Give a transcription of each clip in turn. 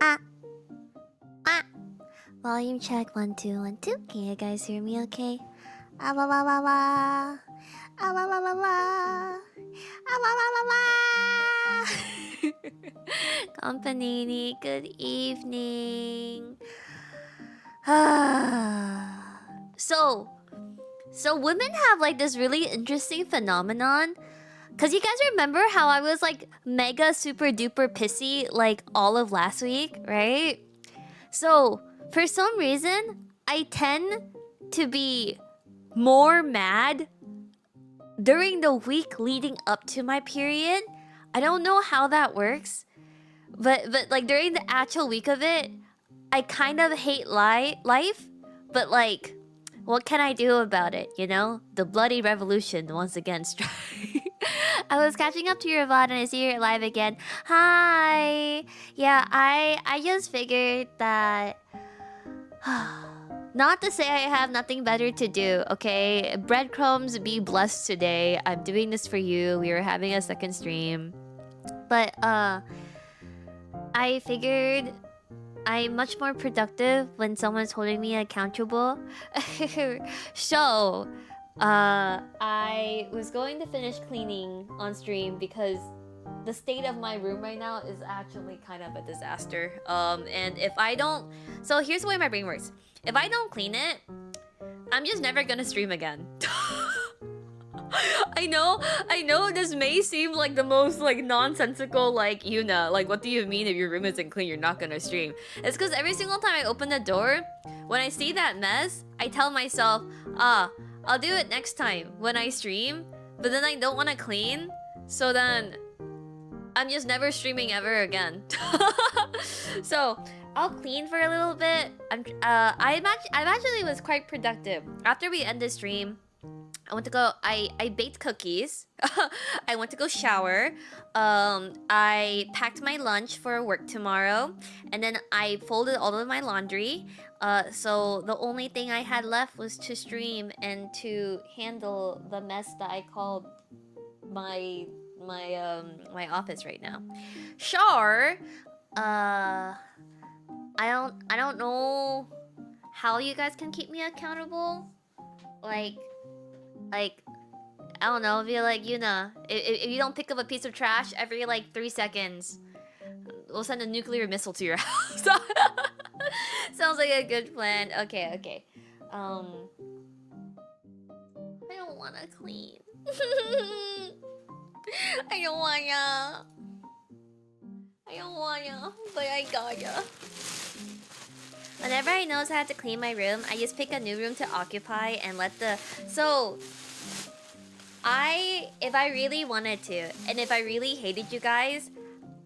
Ah, ah. Volume check 1 2 1 2. Can you guys hear me okay? Ah la la la la. Ah la la la la. Ah la la la la. Company, good evening. so, so women have like this really interesting phenomenon. Cause you guys remember how I was like mega super duper pissy like all of last week, right? So, for some reason, I tend to be more mad during the week leading up to my period. I don't know how that works, but like during the actual week of it, I kind of hate life, but like what can I do about it, you know? The bloody revolution once again strike. I was catching up to your VOD and I see you're live again. Hi. Yeah, I just figured that not to say I have nothing better to do, okay? Breadcrumbs, be blessed today. I'm doing this for you. We were having a second stream. But I figured I'm much more productive when someone's holding me accountable. So, I was going to finish cleaning on stream because the state of my room right now is actually kind of a disaster. And if I don't... So here's the way my brain works. If I don't clean it, I'm just never gonna stream again. I know this may seem like the most like nonsensical like Yuna. Like what do you mean if your room isn't clean you're not gonna stream? It's because every single time I open the door, when I see that mess, I tell myself, I'll do it next time when I stream, but then I don't want to clean, so then I'm just never streaming ever again. So I'll clean for a little bit. I actually was quite productive after we end the stream. I went to go. I baked cookies. I went to go shower. I packed my lunch for work tomorrow, and then I folded all of my laundry. So the only thing I had left was to stream and to handle the mess that I called my office right now. Sure. I don't know how you guys can keep me accountable. Like I don't know, if you're like, Yuna, if you don't pick up a piece of trash every like 3 seconds, we'll send a nuclear missile to your house. Sounds like a good plan. Okay. I don't wanna clean. I don't wanna, but I gotta. Whenever I notice I have to clean my room, I just pick a new room to occupy and let the... So, if I really wanted to, and if I really hated you guys,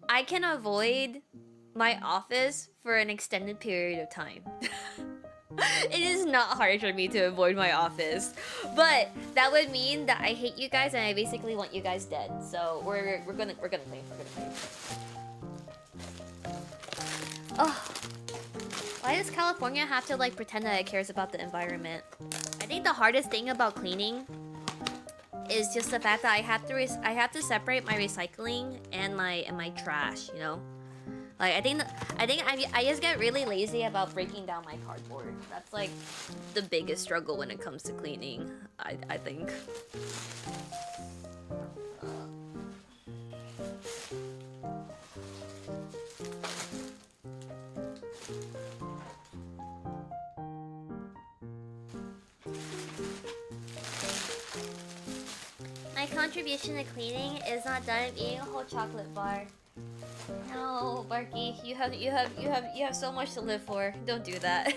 I can avoid my office for an extended period of time. It is not hard for me to avoid my office, but that would mean that I hate you guys and I basically want you guys dead. So we're gonna clean. Oh. Why does California have to like pretend that it cares about the environment? I think the hardest thing about cleaning is just the fact that I have to separate my recycling and my trash, you know? Like I just get really lazy about breaking down my cardboard. That's like the biggest struggle when it comes to cleaning, I think. My contribution to cleaning is not done eating a whole chocolate bar. No, Barky, you have so much to live for. Don't do that.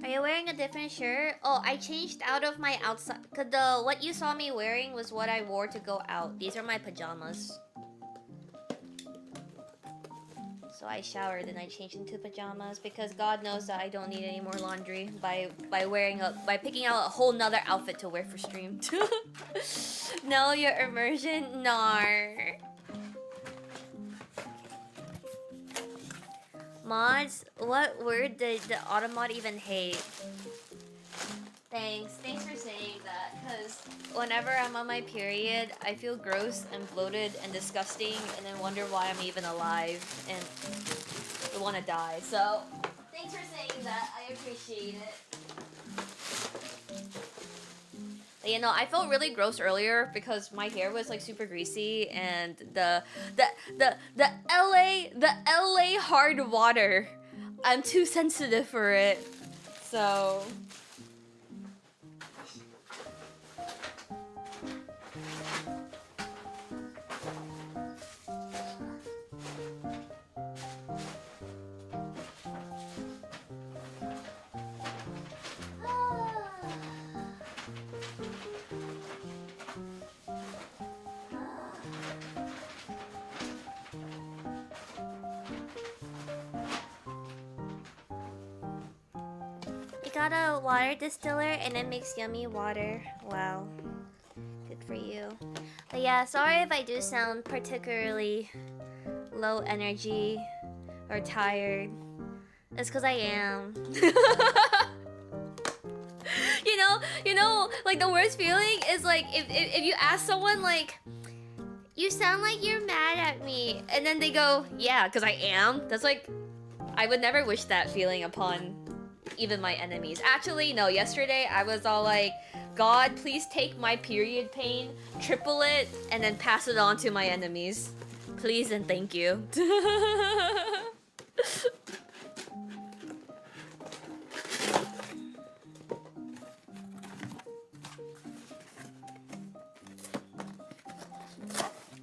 Are you wearing a different shirt? Oh, I changed out of my outside. Cause what you saw me wearing was what I wore to go out. These are my pajamas. So I showered and I changed into pajamas because God knows that I don't need any more laundry by picking out a whole nother outfit to wear for stream. No, your immersion, nar. Mods, what word did the Automod even hate? Thanks for saying that, because whenever I'm on my period, I feel gross and bloated and disgusting and then wonder why I'm even alive and I want to die. So, thanks for saying that. I appreciate it. But, you know, I felt really gross earlier because my hair was like super greasy and the LA hard water. I'm too sensitive for it. So, you got a water distiller and it makes yummy water. Wow. Good for you. But yeah, sorry if I do sound particularly low energy or tired. It's because I am. You know, like the worst feeling is like if you ask someone like, you sound like you're mad at me, and then they go, yeah, because I am. That's like, I would never wish that feeling upon even my enemies. Actually, no, yesterday I was all like, God, please take my period pain, triple it, and then pass it on to my enemies. Please and thank you.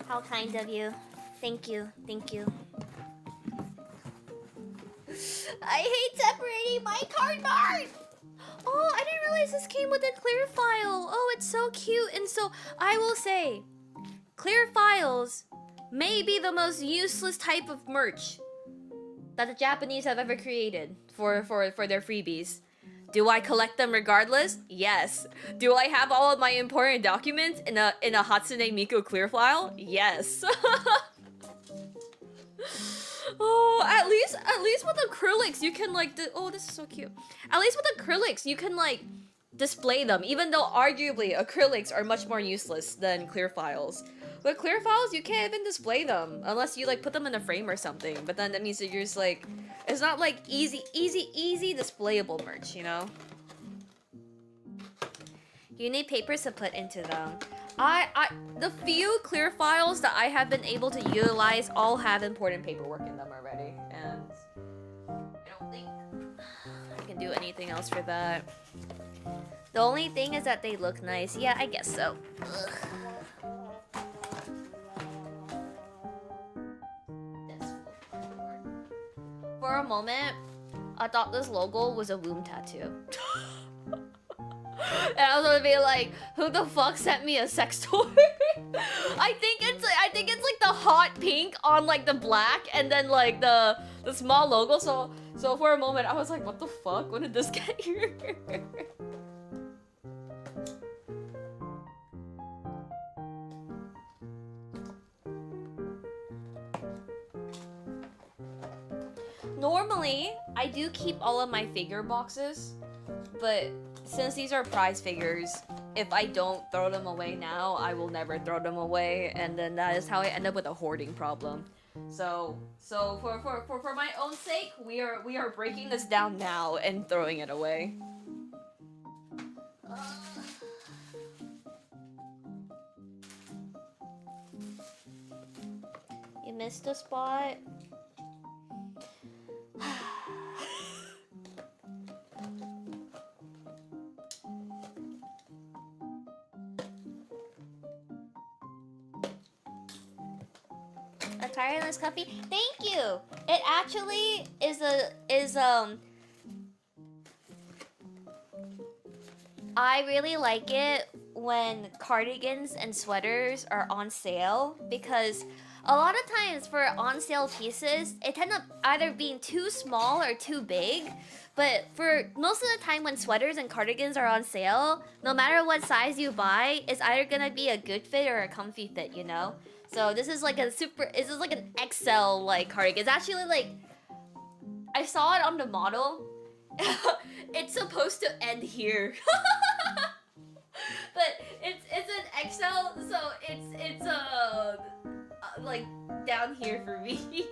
How kind of you. Thank you. Thank you. I hate separating my card art! Oh, I didn't realize this came with a clear file. Oh, it's so cute. And so, I will say, clear files may be the most useless type of merch that the Japanese have ever created for their freebies. Do I collect them regardless? Yes. Do I have all of my important documents in a Hatsune Miku clear file? Yes. Oh, at least with acrylics you can like oh, this is so cute. At least with acrylics you can like display them, even though arguably acrylics are much more useless than clear files. With clear files you can't even display them unless you like put them in a frame or something, but then that means that you're just like, it's not like easy displayable merch, you know? You need papers to put into them. The few clear files that I have been able to utilize all have important paperwork in them already, and I don't think I can do anything else for that. The only thing is that they look nice. Yeah, I guess so. Ugh. For a moment, I thought this logo was a womb tattoo. And I was gonna be like, who the fuck sent me a sex toy? I think it's like the hot pink on like the black and then like the small logo. So for a moment I was like, what the fuck? When did this get here? Normally, I do keep all of my figure boxes, but since these are prize figures, if I don't throw them away now, I will never throw them away, and then that is how I end up with a hoarding problem. So for my own sake, we are breaking this down now and throwing it away. You missed a spot. A tireless coffee. Thank you. It actually is I really like it when cardigans and sweaters are on sale, because a lot of times for on sale pieces, it tends up either being too small or too big. But for most of the time when sweaters and cardigans are on sale, no matter what size you buy, it's either gonna be a good fit or a comfy fit, you know? So this is like an XL like cardigan. It's actually like, I saw it on the model. It's supposed to end here. But it's an XL, so it's like down here for me.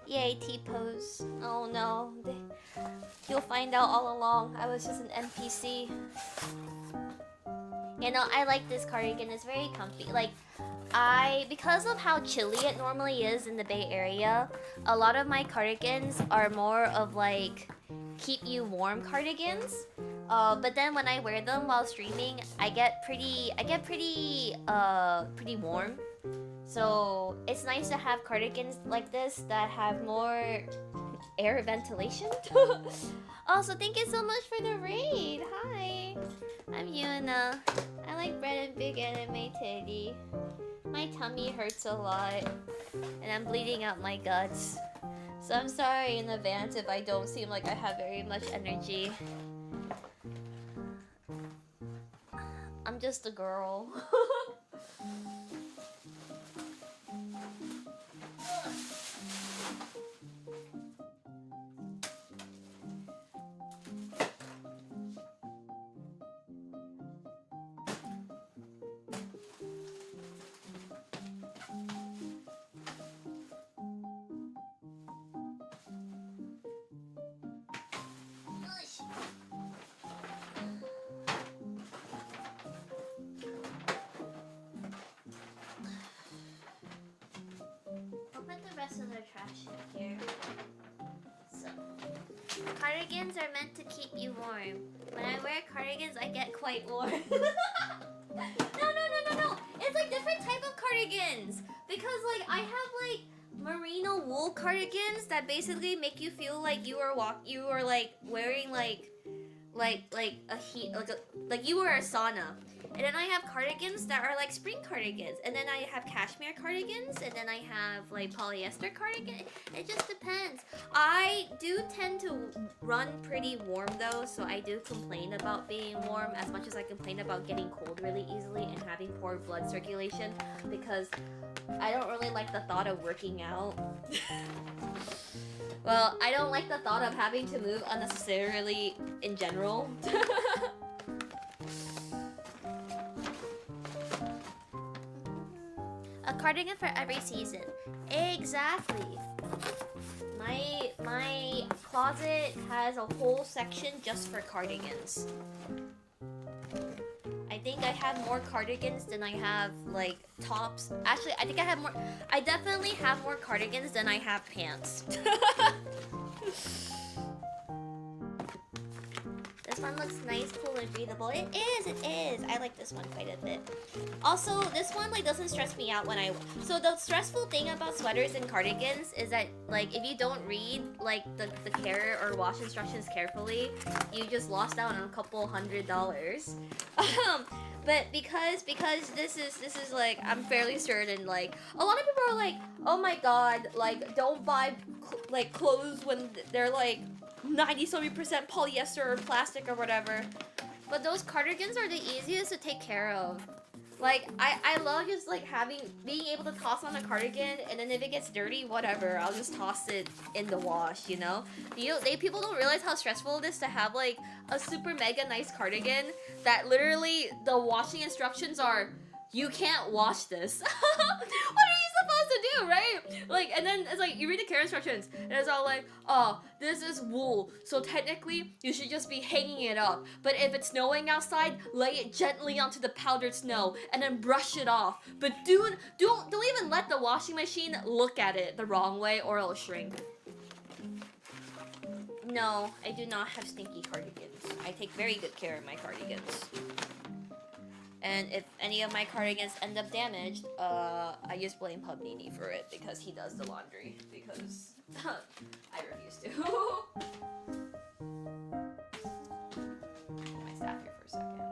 Yay, T-pose. Oh no. You'll find out all along. I was just an NPC. You know, I like this cardigan. It's very comfy. Like, because of how chilly it normally is in the Bay Area, a lot of my cardigans are more of like keep you warm cardigans. But then when I wear them while streaming, I get pretty warm. So it's nice to have cardigans like this that have more air ventilation. Also, thank you so much for the raid. Hi, I'm Yuna. I like bread and big anime titty. My tummy hurts a lot, and I'm bleeding out my guts. So I'm sorry in advance if I don't seem like I have very much energy. I'm just a girl. Of the trash in here. So, cardigans are meant to keep you warm. When I wear cardigans, I get quite warm. No. It's like different type of cardigans. Because like I have like merino wool cardigans that basically make you feel like you are like wearing like a heat like you were a sauna. And then I have cardigans that are like spring cardigans. And then I have cashmere cardigans. And then I have like polyester cardigan. It just depends. I do tend to run pretty warm though. So I do complain about being warm as much as I complain about getting cold really easily and having poor blood circulation. Because I don't really like the thought of working out. Well, I don't like the thought of having to move unnecessarily in general. A cardigan for every season. Exactly. My closet has a whole section just for cardigans. I think I have more cardigans than I have like tops. Actually, I definitely have more cardigans than I have pants. This one looks nice, cool, and breathable. It is. I like this one quite a bit. Also, this one like doesn't stress me out when so the stressful thing about sweaters and cardigans is that like if you don't read like the care or wash instructions carefully, you just lost out on a couple $100. But because this is like I'm fairly certain like a lot of people are like, oh my god, like don't buy like clothes when they're like 90-something% polyester or plastic or whatever. But those cardigans are the easiest to take care of. Like I love just like being able to toss on a cardigan, and then if it gets dirty, whatever, I'll just toss it in the wash, you know? People don't realize how stressful it is to have like a super mega nice cardigan that literally the washing instructions are, you can't wash this. What are you supposed to do, right? Like, and then it's like, you read the care instructions, and it's all like, oh, this is wool, so technically, you should just be hanging it up. But if it's snowing outside, lay it gently onto the powdered snow, and then brush it off. But don't even let the washing machine look at it the wrong way, or it'll shrink. No, I do not have stinky cardigans. I take very good care of my cardigans. And if any of my cardigans end up damaged, I just blame Pubnini for it because he does the laundry. Because I refuse to. Put my staff here for a second.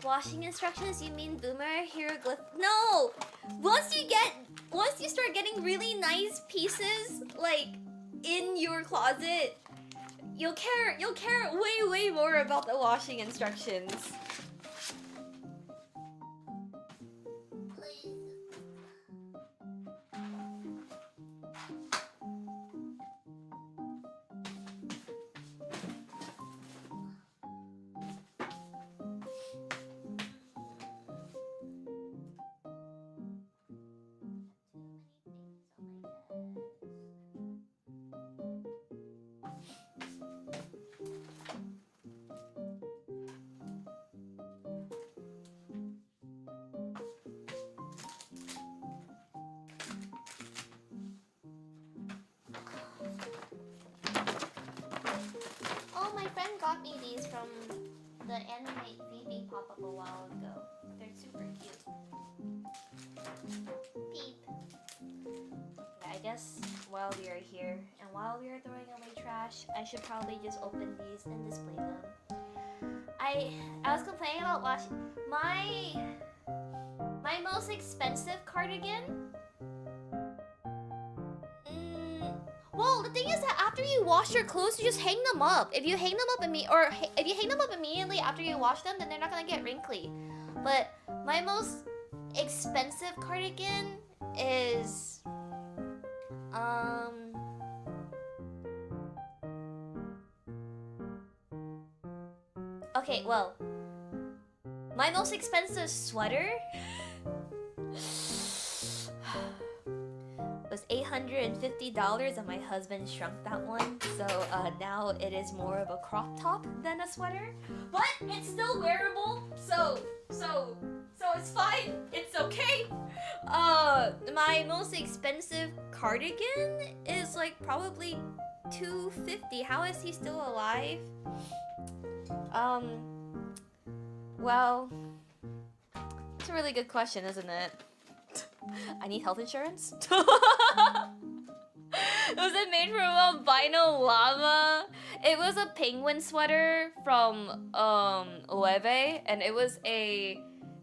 Washing instructions, you mean boomer hieroglyph? No! Once you start getting really nice pieces, like, in your closet, you'll care way more about the washing instructions. Oh, my friend got me these from the Animate VB pop-up a while ago. They're super cute. Peep. Yeah, I guess while we are here and while we are throwing away trash, I should probably just open these and display them. I was complaining about washing my most expensive cardigan. Well, the thing is that after you wash your clothes, you just hang them up. If you hang them up if you hang them up immediately after you wash them, then they're not gonna get wrinkly. But my most expensive cardigan is okay, well, my most expensive sweater was $850, and my husband shrunk that one, so now it is more of a crop top than a sweater, but it's still wearable, so it's fine, it's okay. My most expensive cardigan is like probably $250. How is he still alive? Well, it's a really good question, isn't it? I need health insurance? Was it made from albino llama? It was a penguin sweater from Loewe, and it was a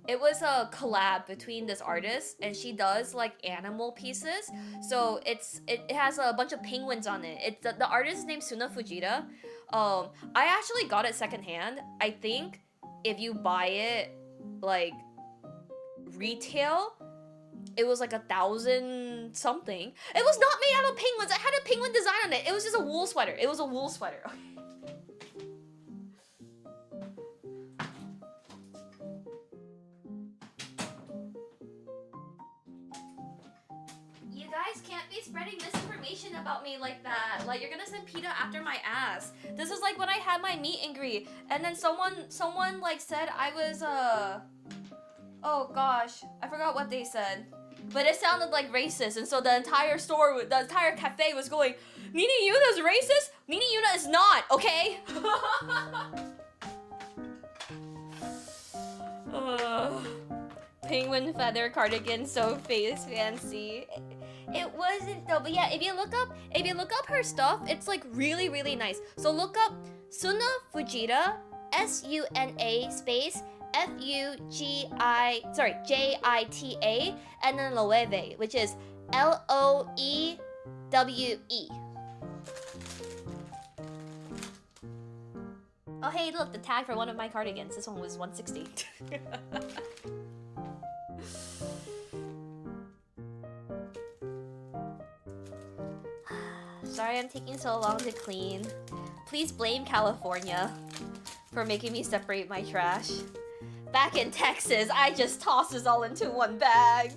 collab between this artist, and she does like animal pieces. So it has a bunch of penguins on it. The artist is named Suna Fujita. I actually got it secondhand. I think if you buy it like retail, it was like 1,000 something. It was not made out of penguins. I had a penguin design on it. It was just a wool sweater. It was a wool sweater. You guys can't be spreading misinformation about me like that. Like, you're gonna send PETA after my ass. This is like when I had my meet and greet, and then someone like said I was oh gosh, I forgot what they said. But it sounded like racist, and so the entire cafe was going, Nini Yuna's racist? Nini Yuna is not, okay? Penguin feather cardigan, so face fancy. It wasn't though, but yeah, if you look up her stuff, it's like really nice. So look up Suna Fujita, SUNA space JITA, and then Loewe, which is LOEWE. Oh hey, look, the tag for one of my cardigans. This one was $160. Sorry I'm taking so long to clean. Please blame California for making me separate my trash. Back in Texas, I just toss this all into one bag.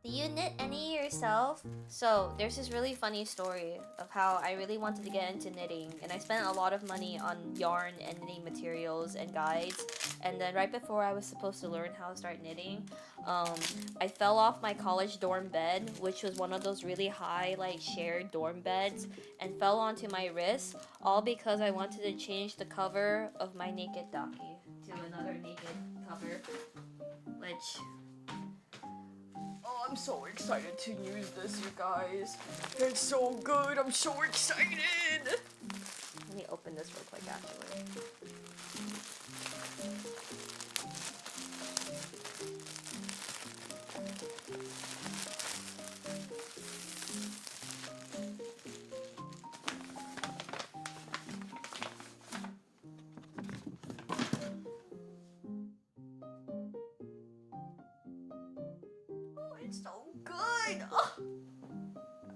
Do you knit any yourself? So, there's this really funny story of how I really wanted to get into knitting, and I spent a lot of money on yarn and knitting materials and guides, and then right before I was supposed to learn how to start knitting, I fell off my college dorm bed, which was one of those really high, like, shared dorm beds, and fell onto my wrist, all because I wanted to change the cover of my Naked Daki to another naked cover, which Oh, I'm so excited to use this, you guys. It's so good. I'm so excited. Let me open this real quick, actually. Oh, it's so good. Oh.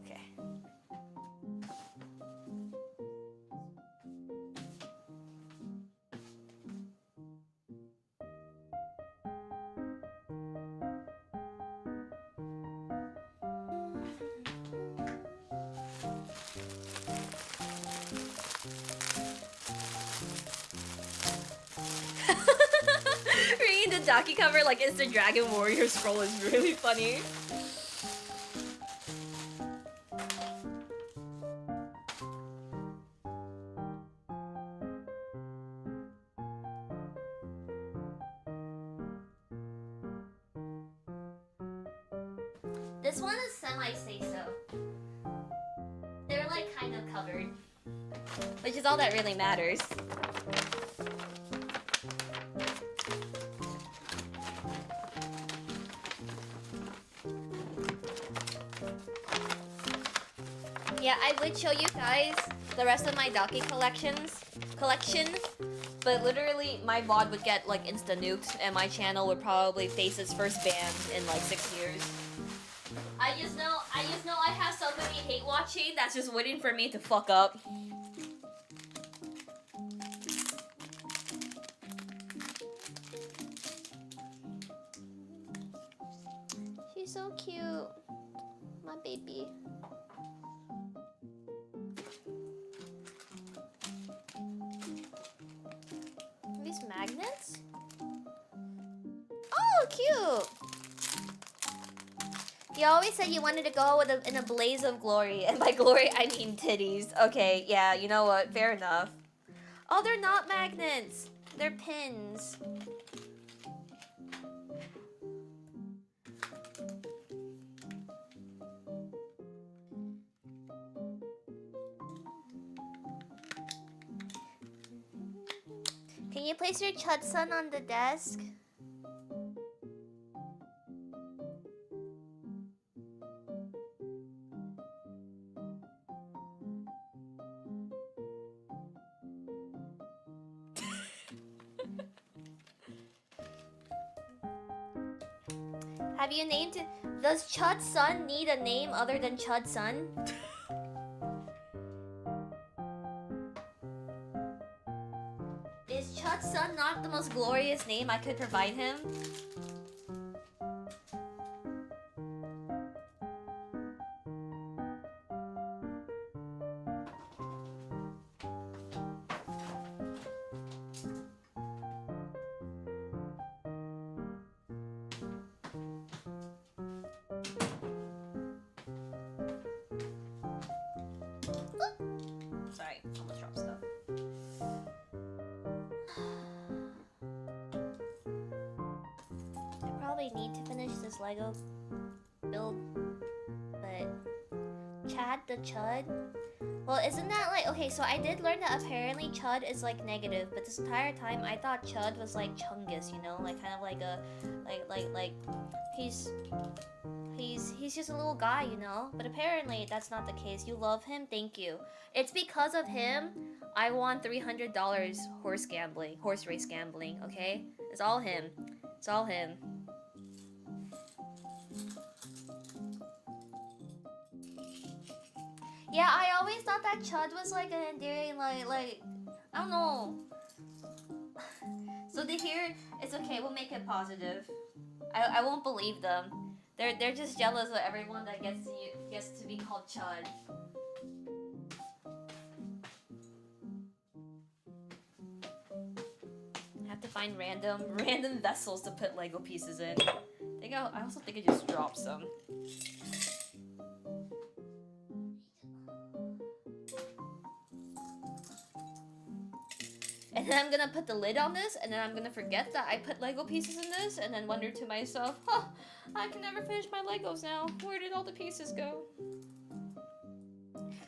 Okay. Reading the Daki cover like it's the Dragon Warrior scroll is really funny. This one is semi-say-so. They're like kind of covered. Which is all that really matters. Yeah, I would show you guys the rest of my Daki collection, but literally my VOD would get like insta nuked and my channel would probably face its first ban in like 6 years. I just know I have so many hate watching that's just waiting for me to fuck up. She's so cute. My baby. These magnets? Oh, cute! You always said you wanted to go in a blaze of glory, and by glory I mean titties. Okay, yeah, you know what? Fair enough. Oh, they're not magnets. They're pins. Can you place your Chudsun on the desk? Have you named it? Does Chudsun need a name other than Chudsun? Is Chudsun not the most glorious name I could provide him? Sorry, almost dropped stuff. I probably need to finish this Lego build, but Chad the Chud? Well, isn't that like, okay, so I did learn that apparently Chud is like negative, but this entire time I thought Chud was like Chungus, you know, like kind of like a, like, he's just a little guy, you know? But apparently that's not the case. You love him? Thank you. It's because of him I won $300 horse race gambling, okay? It's all him. It's all him. Yeah, I always thought that Chud was like an endearing, like, I don't know. So to hear, it's okay, we'll make it positive. I won't believe them. They're just jealous of everyone that gets to be called Chud. I have to find random vessels to put Lego pieces in. I also think I just dropped some. And then I'm gonna put the lid on this, and then I'm gonna forget that I put Lego pieces in this, and then wonder to myself, huh, I can never finish my Legos now. Where did all the pieces go?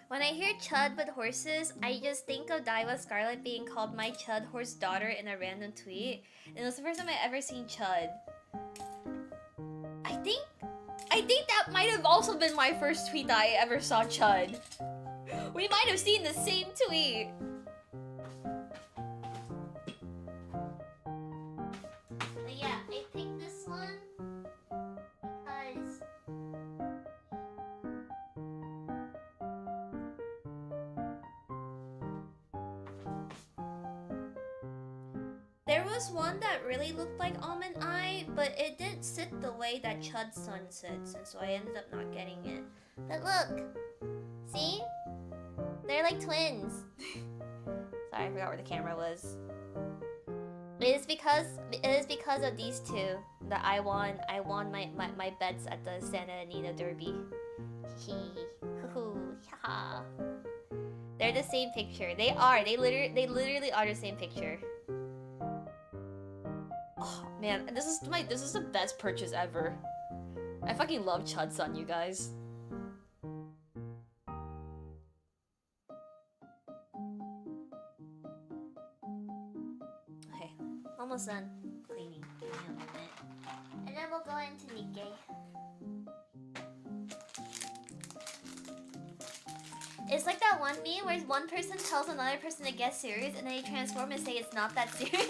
When I hear Chud with horses, I just think of Daiwa Scarlet being called my Chud horse daughter in a random tweet. And it was the first time I ever seen Chud. I think that might have also been my first tweet that I ever saw Chud. We might have seen the same tweet. But yeah, I picked this one because there was one that really looked like Almond Eye, but it didn't sit the way that Chud's son sits, and so I ended up not getting it. But look! See? They're like twins. Sorry, I forgot where the camera was. It is because of these two that I won my bets at the Santa Anita Derby. They're the same picture. They literally are the same picture. Oh man, this is the best purchase ever. I fucking love Chud-san, you guys. Okay, almost done cleaning. Give me a moment. And then we'll go into Nikke. It's like that one meme where one person tells another person to get serious and then they transform and say it's not that serious.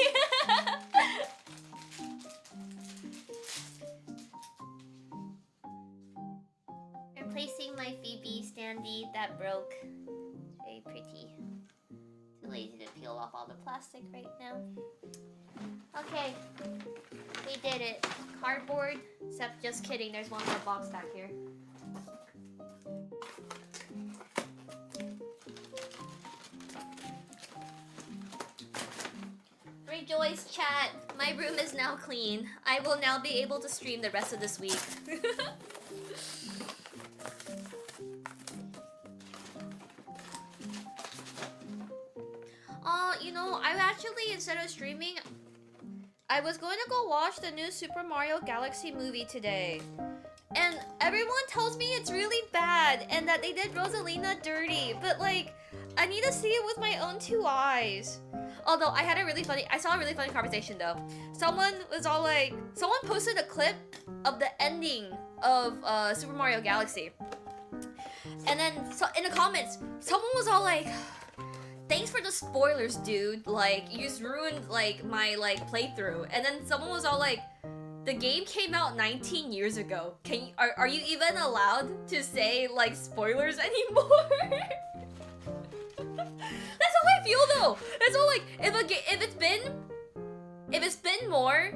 Replacing my Phoebe standee that broke. It's very pretty. Too lazy to peel off all the plastic right now. Okay, we did it. Cardboard, except just kidding, there's one more box back here. Rejoice, chat. My room is now clean. I will now be able to stream the rest of this week. You know, I actually, instead of streaming, I was going to go watch the new Super Mario Galaxy movie today. And everyone tells me it's really bad and that they did Rosalina dirty. But like, I need to see it with my own two eyes. Although I saw a really funny conversation though. Someone was all like, someone posted a clip of the ending of Super Mario Galaxy. And then in the comments, someone was all like, thanks for the spoilers, dude. Like, you just ruined like my playthrough. And then someone was all like, the game came out 19 years ago. Are you even allowed to say like spoilers anymore? That's how I feel though. It's all like, if it's been more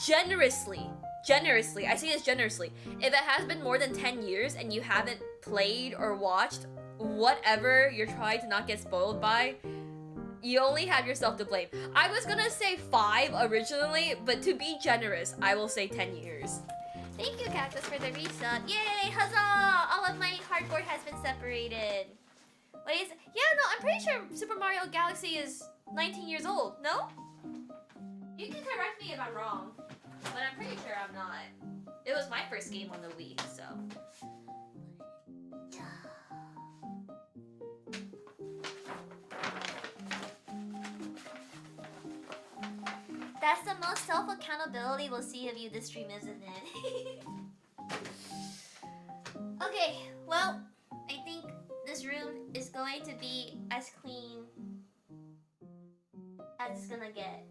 generously, I say this generously. If it has been more than 10 years and you haven't played or watched whatever you're trying to not get spoiled by, you only have yourself to blame. I was gonna say 5 originally, but to be generous, I will say 10 years. Thank you, Cactus, for the resub. Yay, huzzah! All of my cardboard has been separated. Wait, yeah, no, I'm pretty sure Super Mario Galaxy is 19 years old, no? You can correct me if I'm wrong, but I'm pretty sure I'm not. It was my first game on the Wii, so. That's the most self-accountability we'll see of you this stream, isn't it? Okay, well, I think this room is going to be as clean as it's gonna get.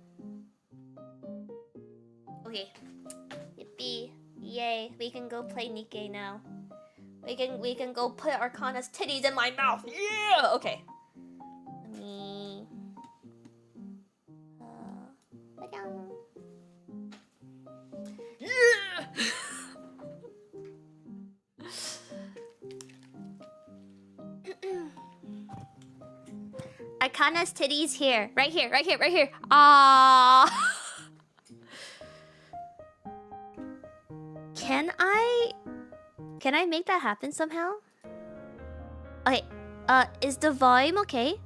Okay. Yippee. Yay. We can go play Nikke now. We can go put Arcana's titties in my mouth. Yeah! Okay. Let me... Yeah! Arcana's titties here. Right here, right here, right here. Ah. Can I make that happen somehow? Okay. Is the volume okay?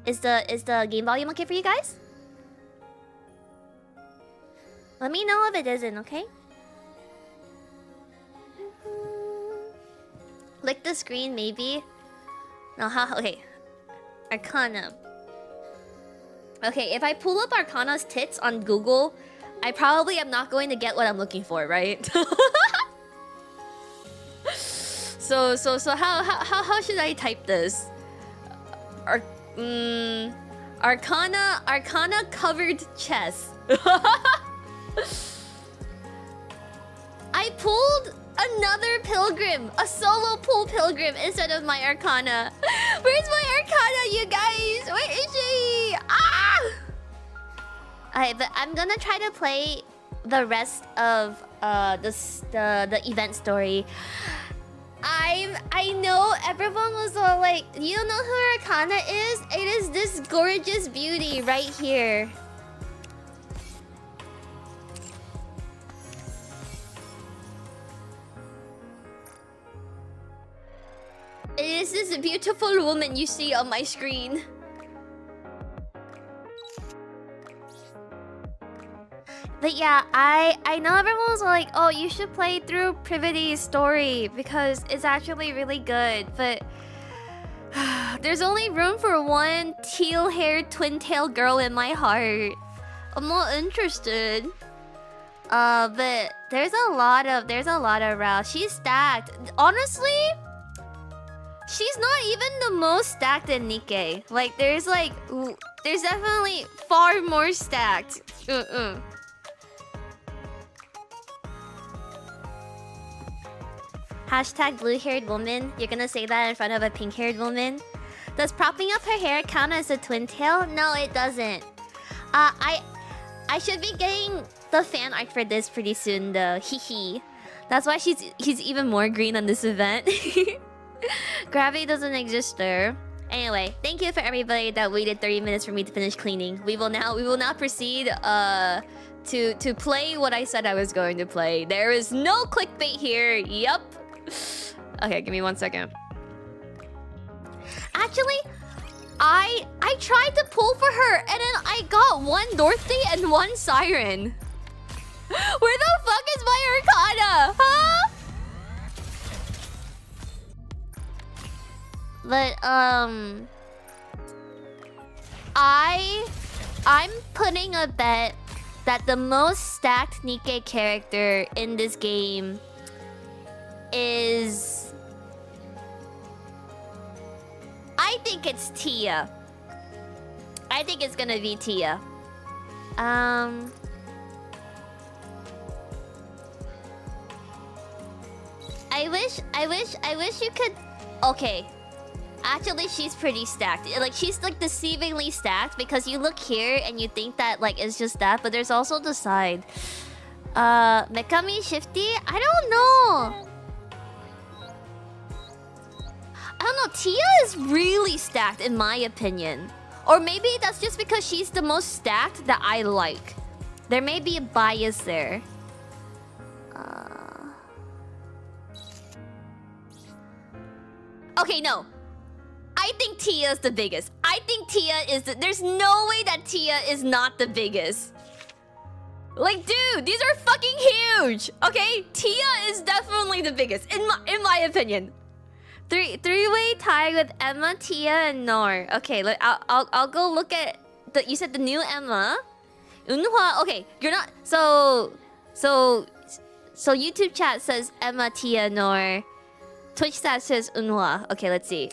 Is the game volume okay for you guys? Let me know if it isn't, okay? Lick the screen, maybe. No, okay. Arcana. Okay, if I pull up Arcana's tits on Google, I probably am not going to get what I'm looking for, right? So how should I type this? Arcana covered chest. I pulled another pilgrim, a solo pull pilgrim instead of my Arcana. Where's my Arcana, you guys? Where is she? Ah! Alright, but I'm gonna try to play the rest of the event story. I know everyone was all like, you don't know who Arcana is? It is this gorgeous beauty right here. It is this beautiful woman you see on my screen. But yeah, I know everyone was like, oh, you should play through Privity's story because it's actually really good. But there's only room for one teal-haired twin-tail girl in my heart. I'm not interested. But there's a lot of routes. She's stacked. Honestly, she's not even the most stacked in Nikke. Like, there's definitely far more stacked. Hashtag blue-haired woman. You're gonna say that in front of a pink-haired woman? Does propping up her hair count as a twin tail? No, it doesn't. I should be getting the fan art for this pretty soon, though. Hehe. That's why he's even more green on this event. Gravity doesn't exist there. Anyway, thank you for everybody that waited 30 minutes for me to finish cleaning. We will now proceed to play what I said I was going to play. There is no clickbait here. Yup. Okay, give me 1 second. Actually, I tried to pull for her and then I got one Dorothy and one Siren. Where the fuck is my Arcana? Huh? But I'm putting a bet that the most stacked Nikke character in this game is, I think it's Tia. I think it's gonna be Tia. I wish you could. Okay. Actually, she's pretty stacked. Like, she's like deceivingly stacked because you look here and you think that like it's just that, but there's also the side. Mekami Shifty? I don't know. I don't know. Tia is really stacked in my opinion. Or maybe that's just because she's the most stacked that I like. There may be a bias there. Okay, no. I think Tia is the biggest. I think Tia is the... There's no way that Tia is not the biggest. Like, dude, these are fucking huge. Okay, Tia is definitely the biggest in my opinion. Three-way tie with Emma, Tia, and Nor. Okay, I'll go look at the. You said the new Emma, Eunhwa. Okay, you're not. So YouTube chat says Emma, Tia, Nor. Twitch chat says Eunhwa. Okay, let's see.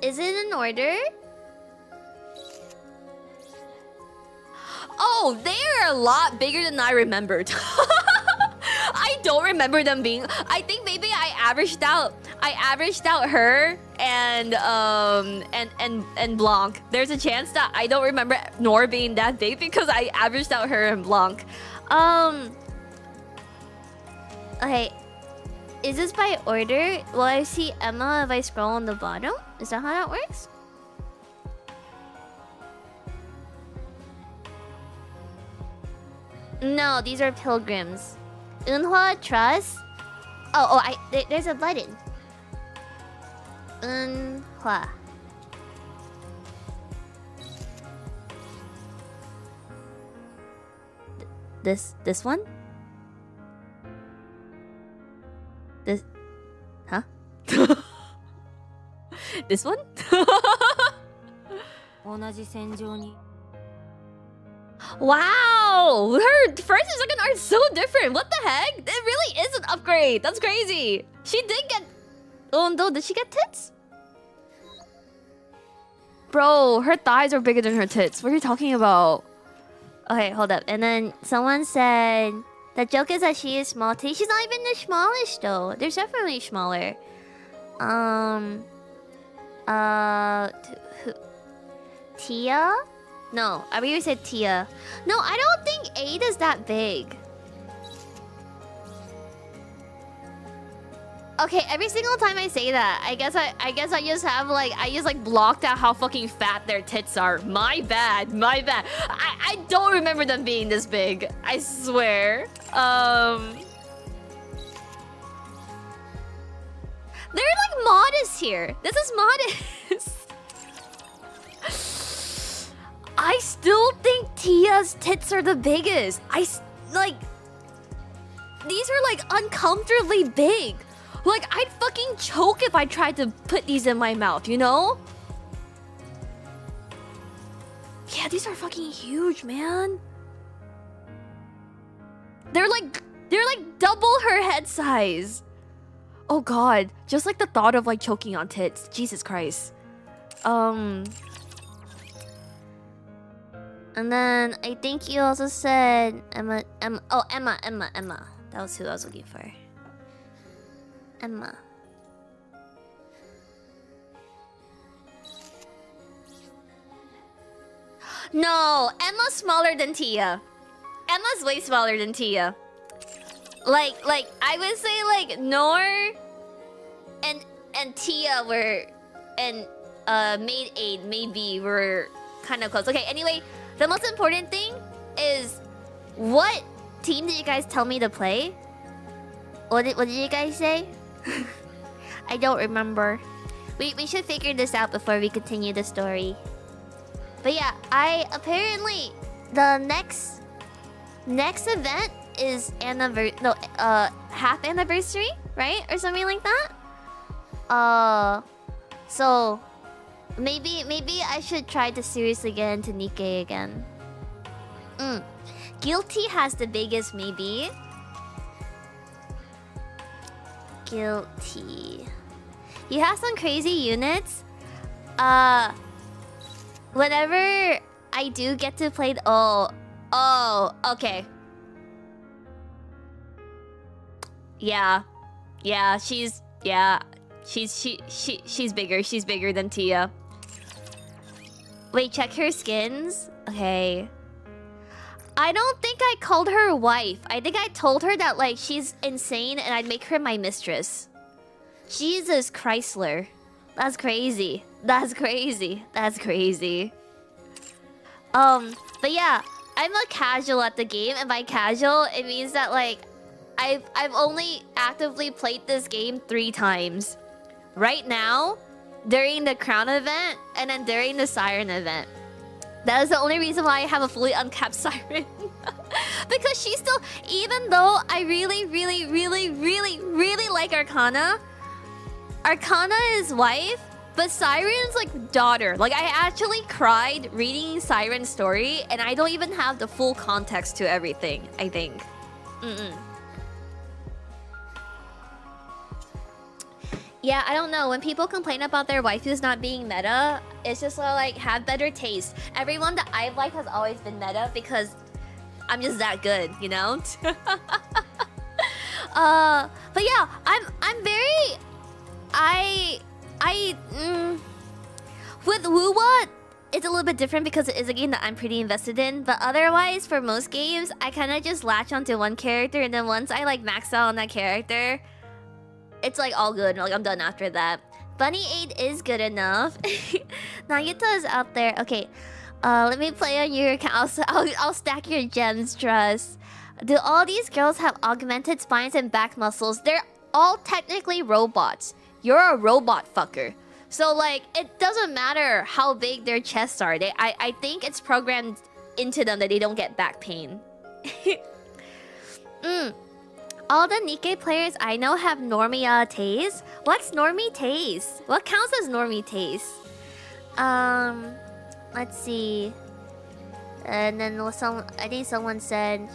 Is it in order? Oh, they are a lot bigger than I remembered. I don't remember them being. I think maybe I averaged out her and Blanc. There's a chance that I don't remember Nor being that big because I averaged out her and Blanc. Okay, is this by order? Will I see Emma if I scroll on the bottom? Is that how that works? No, these are pilgrims. Eunhwa, Trust. There's a button. Hua. This one? This, huh? This one? Wow! Her first and second art is so different. What the heck? It really is an upgrade. That's crazy. She did get... Oh no, did she get tits? Bro, her thighs are bigger than her tits. What are you talking about? Okay, hold up. And then someone said... The joke is that she is small too. She's not even the smallest though. There's definitely smaller. Tia? No, I believe you said Tia. No, I don't think 8 is that big. Okay, every single time I say that, I guess I just have like blocked out how fucking fat their tits are. My bad. I don't remember them being this big. I swear. They're like modest here. This is modest. I still think Tia's tits are the biggest. These are like uncomfortably big. Like, I'd fucking choke if I tried to put these in my mouth, you know? Yeah, these are fucking huge, man. They're like double her head size. Oh god, just like the thought of like choking on tits. Jesus Christ. And then I think you also said Emma. That was who I was looking for. Emma. No, Emma's smaller than Tia. Emma's way smaller than Tia. Like I would say like Nor and Tia were and Maid 8 maybe were kind of close. Okay, anyway, the most important thing is what team did you guys tell me to play? What did you guys say? I don't remember. We should figure this out before we continue the story. But yeah, apparently the next event is half anniversary, right? Or something like that. So maybe I should try to seriously get into Nikke again. Guilty has the biggest maybe. Guilty. You have some crazy units. Whenever I do get to play okay. Yeah, she's bigger. She's bigger than Tia. Wait, check her skins. Okay. I don't think I called her a wife. I think I told her that like she's insane and I'd make her my mistress. Jesus Chrysler. That's crazy. That's crazy. But yeah, I'm a casual at the game, and by casual it means that like I've only actively played this game 3 times. Right now, during the Crown event, and then during the Siren event. That is the only reason why I have a fully uncapped Siren. Because she's still, even though I really like Arcana is wife, but Siren's like daughter. Like I actually cried reading Siren's story, and I don't even have the full context to everything, I think. Yeah, I don't know. When people complain about their waifus not being meta, it's just like, have better taste. Everyone that I've liked has always been meta because I'm just that good, you know? But yeah, I'm very... With Woowa, it's a little bit different because it is a game that I'm pretty invested in. But otherwise, for most games, I kind of just latch onto one character, and then once I like max out on that character, it's like all good. Like I'm done after that. Bunny 8 is good enough. Nagita is out there. Okay, let me play on your account. I'll stack your gems, Trust. Do all these girls have augmented spines and back muscles? They're all technically robots. You're a robot fucker. So like it doesn't matter how big their chests are. I think it's programmed into them that they don't get back pain. All the Nikke players I know have normie taste. What's normie taste? What counts as normie taste? Let's see. And then I think someone said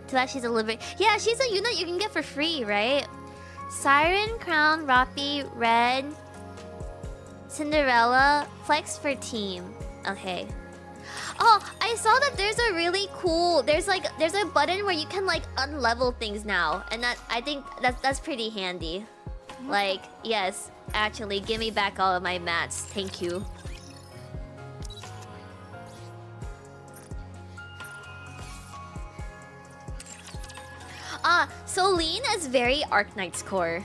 that she's a living. Yeah, she's a unit you can get for free, right? Siren, Crown, Roppy, Red, Cinderella, Flex for team. Okay. Oh, I saw that there's a really cool. There's a button where you can like unlevel things now, and that I think that's pretty handy. Like, yes, actually, give me back all of my mats. Thank you. Celine is very Arknight's core.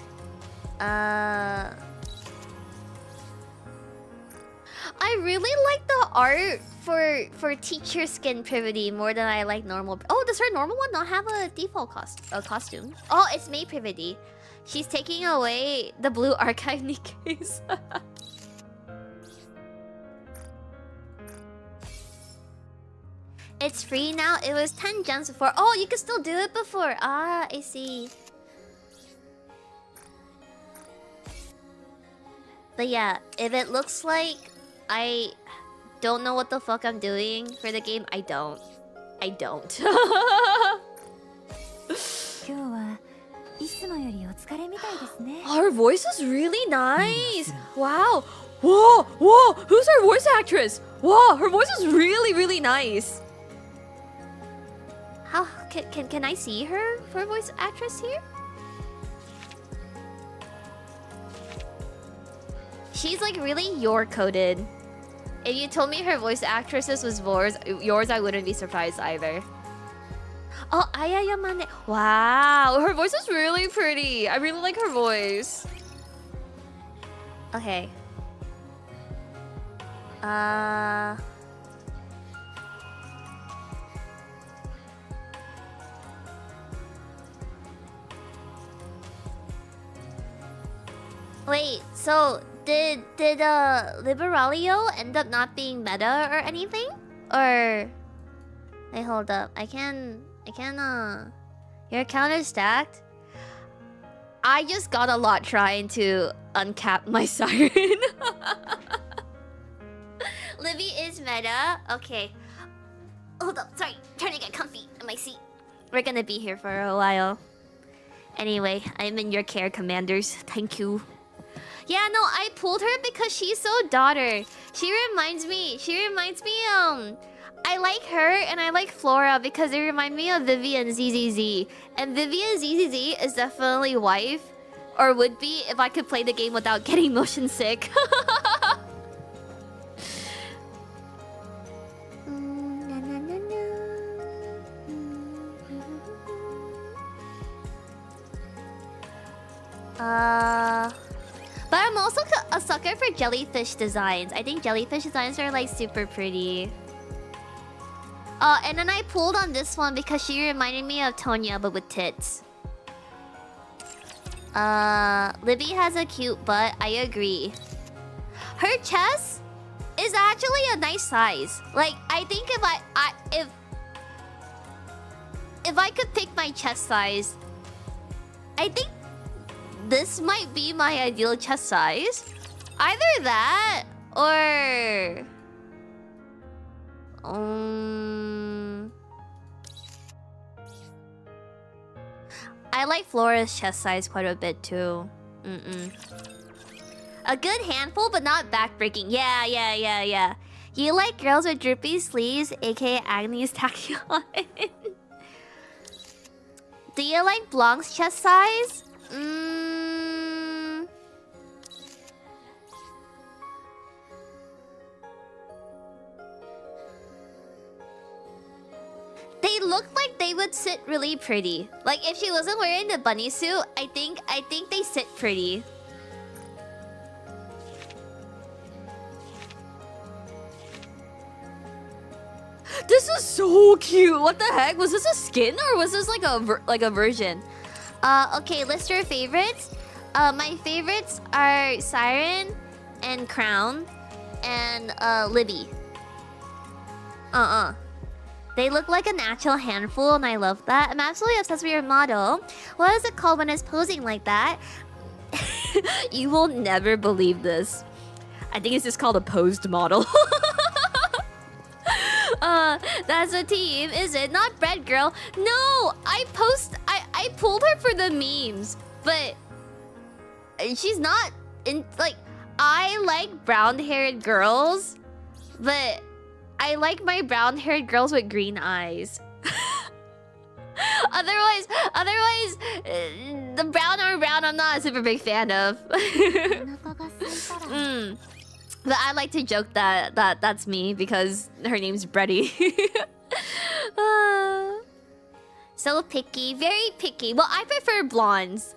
I really like the art for teacher skin Privity more than I like normal. Oh, does her normal one not have a default costume? Oh, it's May Privity. She's taking away the blue archive Nikke's. It's free now. It was 10 gems before. Oh, you can still do it before. Ah, I see. But yeah, if it looks like I don't know what the fuck I'm doing for the game, I don't. Her voice is really nice. Wow. Whoa. Who's her voice actress? Whoa, her voice is really nice. How can I see her for voice actress here? She's like really your coded. If you told me her voice actresses was yours, I wouldn't be surprised either. Oh, Aya Yamane. Wow, her voice is really pretty. I really like her voice. Okay. Wait, so did Liberalio end up not being meta or anything? Or wait, hold up. I can your account is stacked? I just got a lot trying to uncap my siren. Livy is meta. Okay. Hold up, sorry. Trying to get comfy in my seat. We're gonna be here for a while. Anyway, I'm in your care, commanders. Thank you. Yeah, no, I pulled her because she's so daughter. She reminds me, I like her and I like Flora because they remind me of Vivi and ZZZ. And Vivi and ZZZ is definitely wife, or would be if I could play the game without getting motion sick. But I'm also a sucker for jellyfish designs. I think jellyfish designs are like super pretty. And then I pulled on this one because she reminded me of Tonya but with tits. Libby has a cute butt, I agree. Her chest is actually a nice size. Like, I think if I could pick my chest size, I think this might be my ideal chest size. Either that or I like Flora's chest size quite a bit too. A good handful, but not backbreaking. Yeah. You like girls with droopy sleeves, aka Agnes Tachyon. Do you like Blanc's chest size? They look like they would sit really pretty. Like if she wasn't wearing the bunny suit, I think they sit pretty. This is so cute. What the heck? Was this a skin or was this like a version? Okay, list your favorites. My favorites are Siren and Crown and Libby. They look like a natural handful, and I love that. I'm absolutely obsessed with your model. What is it called when it's posing like that? You will never believe this. I think it's just called a posed model. That's a team, is it? Not Bread Girl. No, I pulled her for the memes, but she's not in. Like, I like brown-haired girls, but I like my brown-haired girls with green eyes. Otherwise, the brown on brown, I'm not a super big fan of. But I like to joke that that's me because her name's Breddy. So picky, very picky. Well, I prefer blondes.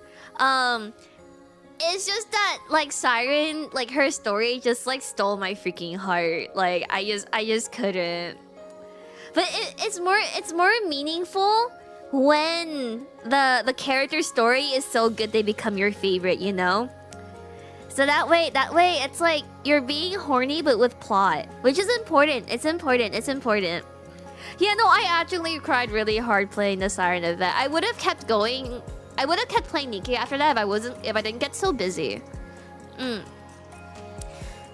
It's just that like Siren, like her story just like stole my freaking heart. Like I just couldn't. But it's more meaningful when the character story is so good they become your favorite, you know? So that way it's like you're being horny but with plot, which is important. It's important. Yeah, no, I actually cried really hard playing the Siren event. I would have kept going. I would have kept playing Nikke after that if I didn't get so busy.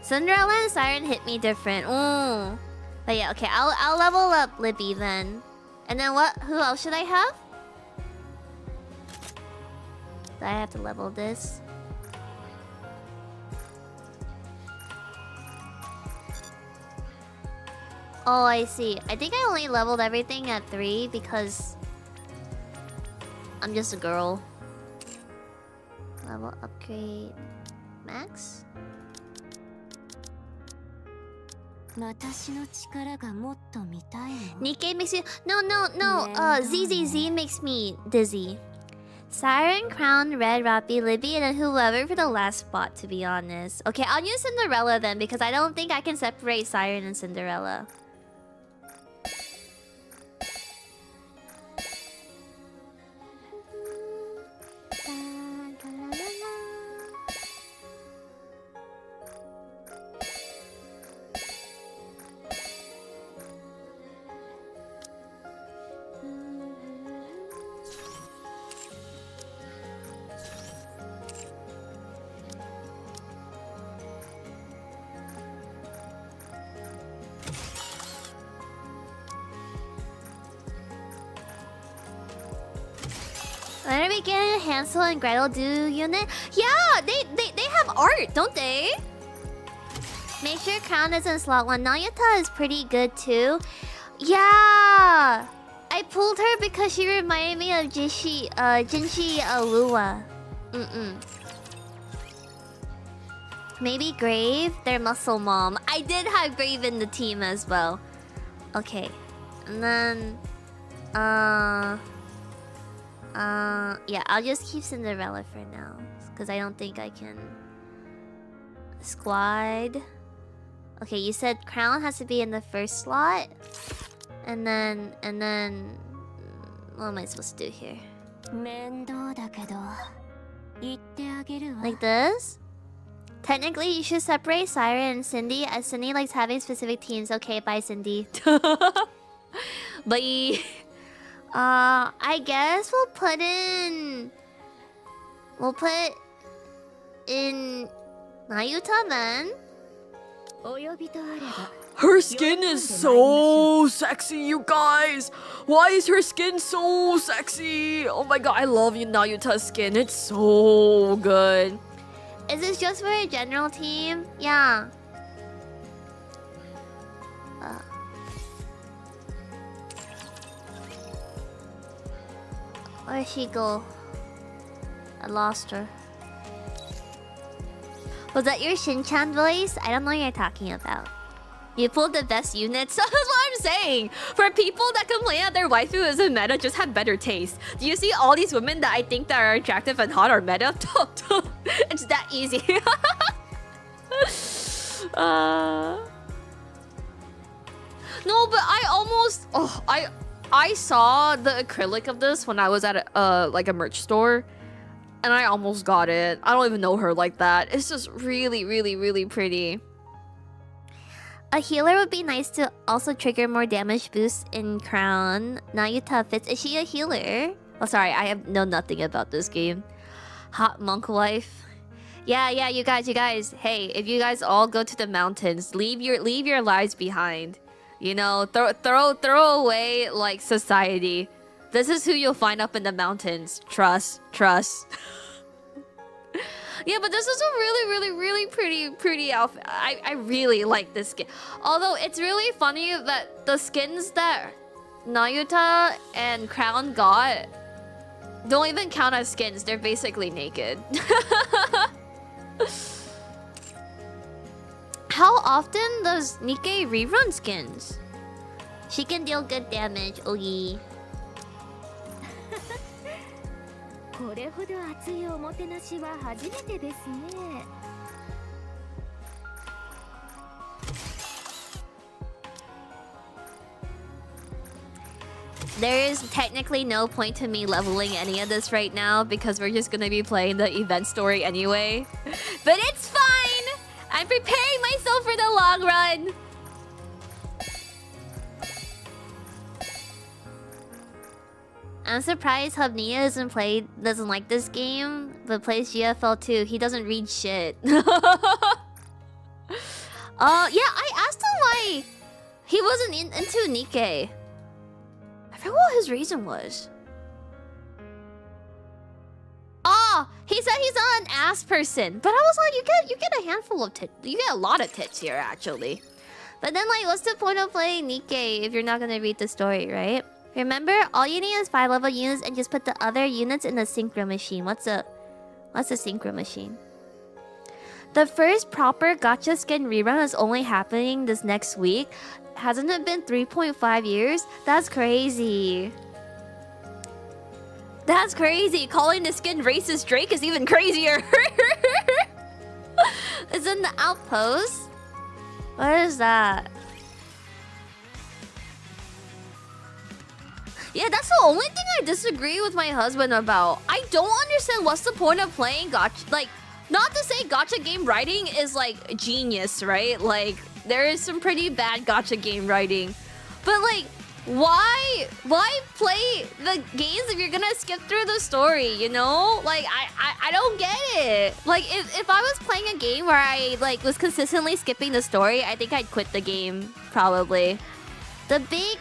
Cinderella and Siren hit me different. But yeah, okay, I'll level up Libby then. And then what? Who else should I have? Do I have to level this? Oh, I see. I think I only leveled everything at 3 because I'm just a girl. Level upgrade max? Nikke makes you... No. ZZZ makes me dizzy. Siren, Crown, Red, Rappy, Libby, and then whoever for the last spot, to be honest. Okay, I'll use Cinderella then because I don't think I can separate Siren and Cinderella. When are we getting a Hansel and Gretel do unit? Yeah, they have art, don't they? Make sure Crown is in slot 1. Nayuta is pretty good too. Yeah, I pulled her because she reminded me of Jinshi Alua. Maybe Grave, their muscle mom. I did have Grave in the team as well. Okay, and then yeah, I'll just keep Cinderella for now because I don't think I can. Squad. Okay, you said Crown has to be in the first slot, and then what am I supposed to do here? Like this? Technically, you should separate Siren and Cindy, as Cindy likes having specific teams. Okay, bye, Cindy. Bye. I guess we'll put in Nayuta then. Her skin is so sexy, you guys. Why is her skin so sexy? Oh my god, I love you, Nayuta's skin. It's so good. Is this just for a general team? Yeah. Where'd she go? I lost her. Was that your Shin-chan voice? I don't know what you're talking about. You pulled the best units. That's what I'm saying. For people that complain that their waifu isn't meta, just have better taste. Do you see all these women that I think that are attractive and hot are meta? It's that easy. No, but I almost... I saw the acrylic of this when I was at like a merch store. And I almost got it. I don't even know her like that. It's just really, really, really pretty. A healer would be nice to also trigger more damage boosts in Crown. Nayuta fits. Is she a healer? Oh, sorry, I know nothing about this game. Hot monk wife. Yeah, you guys. Hey, if you guys all go to the mountains, leave your lives behind. You know, throw away like society. This is who you'll find up in the mountains. Trust. Yeah, but this is a really pretty outfit. I really like this skin. Although it's really funny that the skins that Nayuta and Crown got don't even count as skins. They're basically naked. How often does Nikke rerun skins? She can deal good damage, Oogie. これほど熱いおもてなしは初めてですね。There is technically no point to me leveling any of this right now because we're just gonna be playing the event story anyway. But it's fine! I'm preparing myself for the long run! I'm surprised Hubnia doesn't like this game, but plays GFL too. He doesn't read shit. Yeah, I asked him why he wasn't into Nikke. I forgot what his reason was. Oh, he said he's not an ass person. But I was like, you get a handful of tits. You get a lot of tits here, actually. But then, like, what's the point of playing Nikke if you're not gonna read the story, right? Remember, all you need is 5 level units and just put the other units in the synchro machine. What's a synchro machine? The first proper gacha skin rerun is only happening this next week. Hasn't it been 3.5 years? That's crazy. That's crazy. Calling the skin racist Drake is even crazier. It's in the outpost. What is that? Yeah, that's the only thing I disagree with my husband about. I don't understand what's the point of playing gacha. Like, not to say gacha game writing is like genius, right? Like, there is some pretty bad gacha game writing. But like, why play the games if you're gonna skip through the story, you know? Like, I don't get it. Like, if I was playing a game where I like was consistently skipping the story, I think I'd quit the game, probably. The big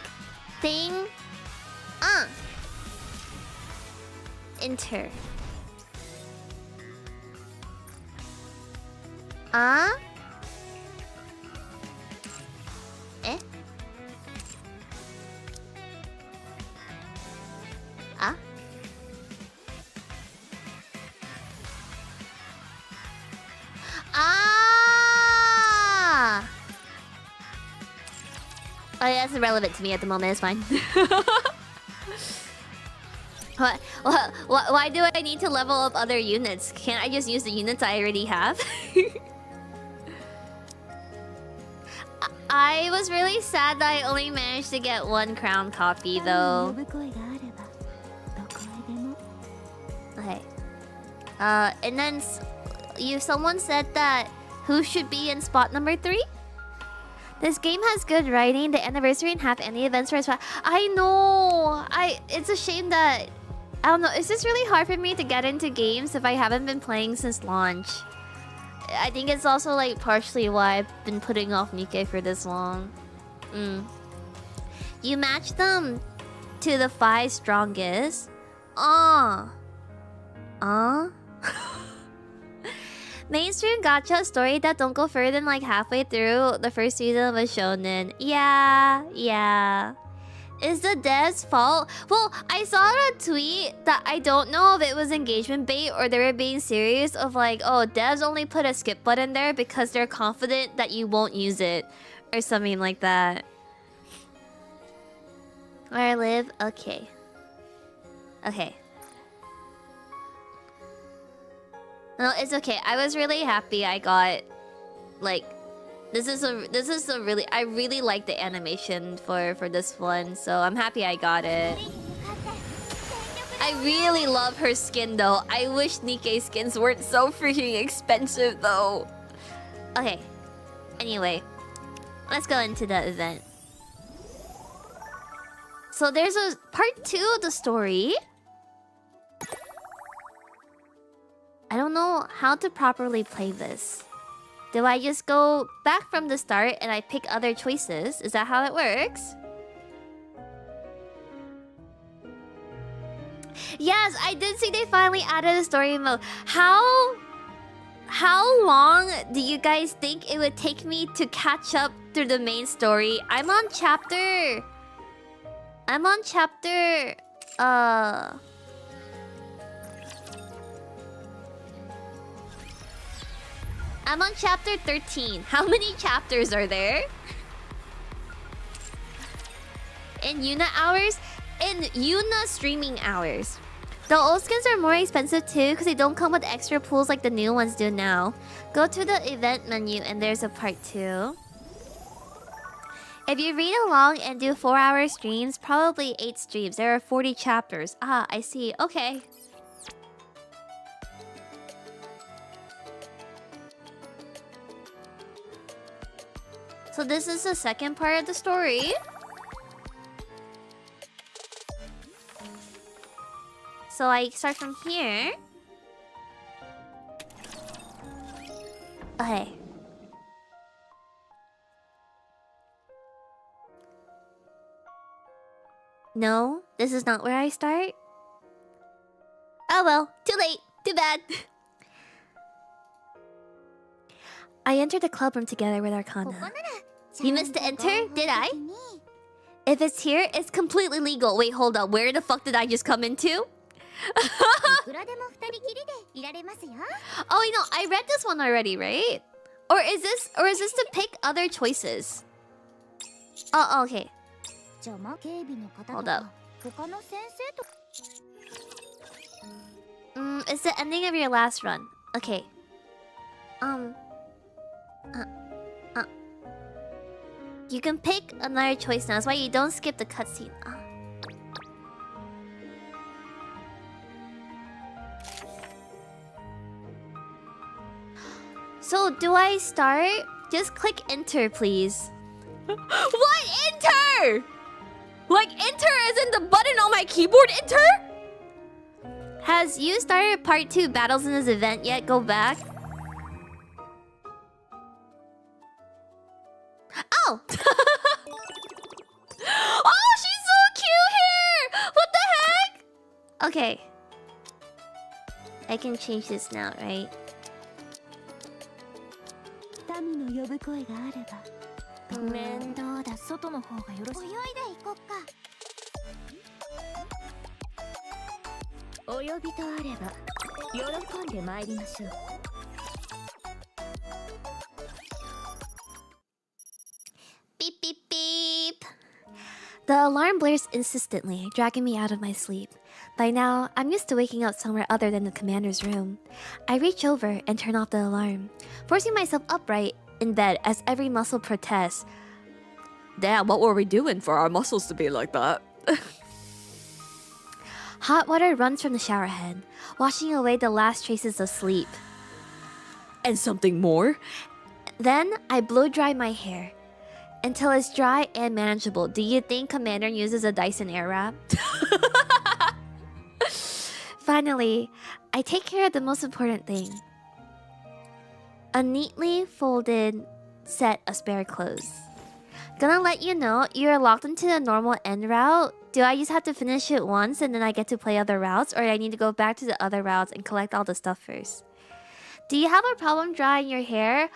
thing... Enter. Eh? Oh, yeah, that's irrelevant to me at the moment. It's fine. Why do I need to level up other units? Can't I just use the units I already have? I was really sad that I only managed to get 1 crown copy though. Okay. And then someone said that who should be in spot number 3? This game has good writing. The anniversary and half any events for its I know. It's a shame that I don't know. It's just really hard for me to get into games if I haven't been playing since launch. I think it's also like partially why I've been putting off Nikke for this long. You match them to the 5 strongest. Mainstream gacha story that don't go further than like halfway through the first season of a shonen. Yeah. Is the devs' fault? Well, I saw a tweet that I don't know if it was engagement bait or they were being serious of like, oh, devs only put a skip button there because they're confident that you won't use it. Or something like that. Where I live? Okay. No, it's okay. I was really happy I got like this is a really I really like the animation for this one, so I'm happy I got it. I really love her skin though. I wish Nikke skins weren't so freaking expensive though. Okay. Anyway, let's go into the event. So there's a part 2 of the story. I don't know how to properly play this. Do I just go back from the start and I pick other choices? Is that how it works? Yes, I did see they finally added a story mode. How long do you guys think it would take me to catch up through the main story? I'm on chapter I'm on chapter 13. How many chapters are there? In Yuna hours? In Yuna streaming hours. The old skins are more expensive too because they don't come with extra pools like the new ones do now. Go to the event menu and there's a part 2. If you read along and do 4-hour streams, probably 8 streams. There are 40 chapters. Ah, I see. Okay. So this is the second part of the story. So I start from here. Okay. No, this is not where I start. Oh well, too late. Too bad. I entered the club room together with Arcana. You missed to enter, did I? If it's here, it's completely legal. Wait, hold up. Where the fuck did I just come into? Oh, you know, I read this one already, right? Or is this to pick other choices? Oh, okay. Hold up. It's the ending of your last run. Okay. You can pick another choice now. That's why you don't skip the cutscene. So, do I start? Just click enter, please. What enter? Like enter as in the button on my keyboard enter? Has you started part 2 battles in this event yet? Go back. Oh! Oh, she's so cute here! What the heck? Okay. I can change this now, right? Beep, beep, beep. The alarm blares insistently, dragging me out of my sleep. By now, I'm used to waking up somewhere other than the commander's room. I reach over and turn off the alarm, forcing myself upright in bed as every muscle protests. Damn, what were we doing for our muscles to be like that? Hot water runs from the shower head, washing away the last traces of sleep. And something more? Then I blow dry my hair until it's dry and manageable. Do you think Commander uses a Dyson Airwrap? Finally, I take care of the most important thing. A neatly folded set of spare clothes. Gonna let you know, you're locked into the normal end route. Do I just have to finish it once and then I get to play other routes? Or do I need to go back to the other routes and collect all the stuff first? Do you have a problem drying your hair?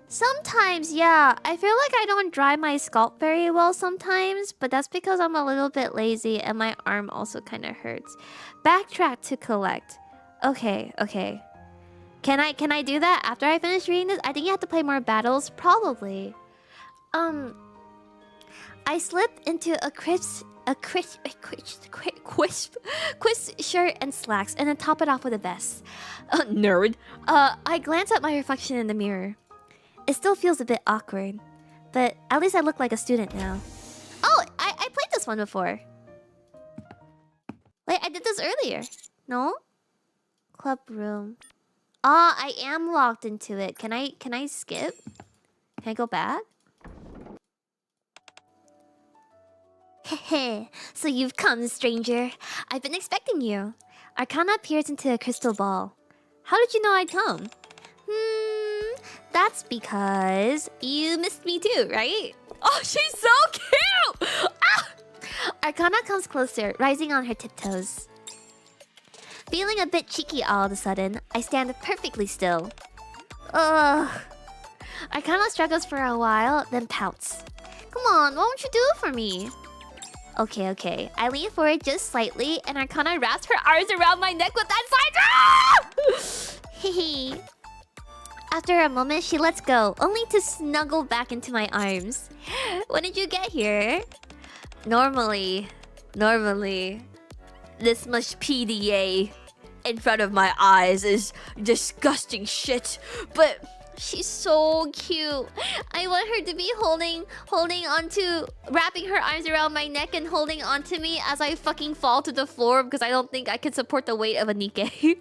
Sometimes, yeah. I feel like I don't dry my scalp very well sometimes, but that's because I'm a little bit lazy and my arm also kind of hurts. Backtrack to collect. Okay. Can I do that after I finish reading this? I think you have to play more battles, probably. I slip into a crisp shirt and slacks, and then top it off with a vest. Nerd. I glance at my reflection in the mirror. It still feels a bit awkward, but at least I look like a student now. Oh, I played this one before. Wait, this earlier. No? Club room. Oh, I am locked into it. Can I skip? Can I go back? Hehe. So you've come, stranger. I've been expecting you. Arcana peers into a crystal ball. How did you know I'd come? That's because you missed me too, right? Oh, she's so cute! Ah! Arcana comes closer, rising on her tiptoes. Feeling a bit cheeky all of a sudden, I stand perfectly still. Ugh. Arcana struggles for a while, then pouts. Come on, what won't you do it for me? Okay. I lean forward just slightly, and Arcana wraps her arms around my neck with that side. Hehe. After a moment, she lets go, only to snuggle back into my arms. When did you get here? Normally, this much PDA in front of my eyes is disgusting shit, but she's so cute. I want her to be holding onto, wrapping her arms around my neck and holding onto me as I fucking fall to the floor because I don't think I can support the weight of a Nikke.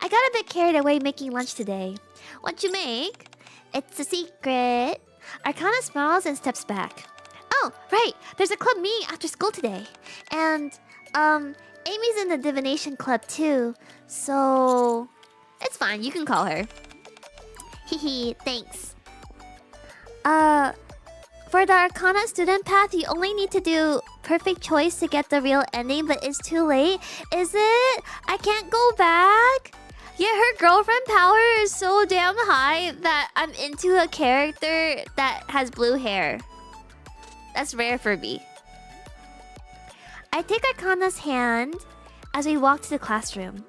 I got a bit carried away making lunch today. What'd you make? It's a secret. Arcana smiles and steps back. Oh, right. There's a club meeting after school today. And, Amy's in the Divination club too. So, it's fine. You can call her. Hehe, thanks. For the Arcana student path, you only need to do perfect choice to get the real ending, but it's too late. Is it? I can't go back? Yeah, her girlfriend power is so damn high that I'm into a character that has blue hair. That's rare for me. I take Arcana's hand as we walk to the classroom.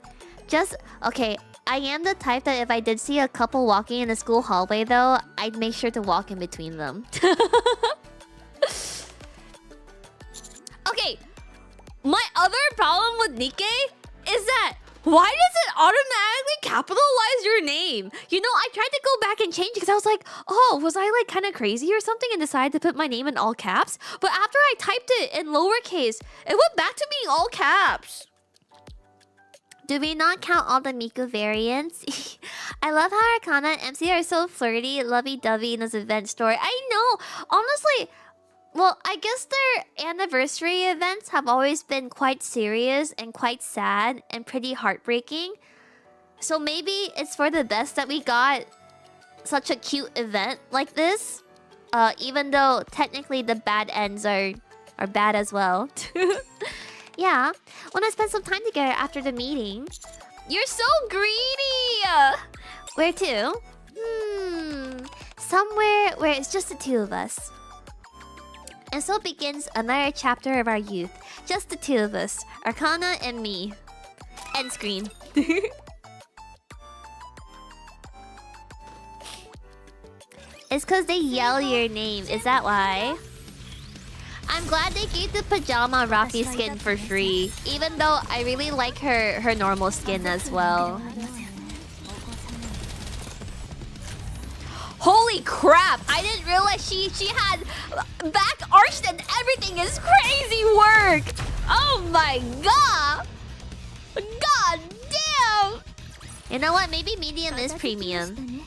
Okay, I am the type that if I did see a couple walking in the school hallway though, I'd make sure to walk in between them. Okay, my other problem with Nikke is that why does it automatically capitalize your name? You know, I tried to go back and change it because I was like, oh, was I like kind of crazy or something and decided to put my name in all caps? But after I typed it in lowercase, it went back to being all caps. Do we not count all the Miku variants? I love how Arcana and MC are so flirty, lovey-dovey in this event story. I know! Honestly, well, I guess their anniversary events have always been quite serious and quite sad and pretty heartbreaking. So maybe it's for the best that we got such a cute event like this. Even though technically the bad ends are bad as well. Yeah, when I spend some time together after the meeting. You're so greedy! Where to? Somewhere where it's just the two of us. And so begins another chapter of our youth. Just the two of us, Arcana and me. End screen. It's cause they yell your name, is that why? I'm glad they gave the pajama Rafi skin for free, even though I really like her normal skin as well. Holy crap! I didn't realize she had back arched and everything is crazy work! Oh my god! God damn! You know what? Maybe medium is premium.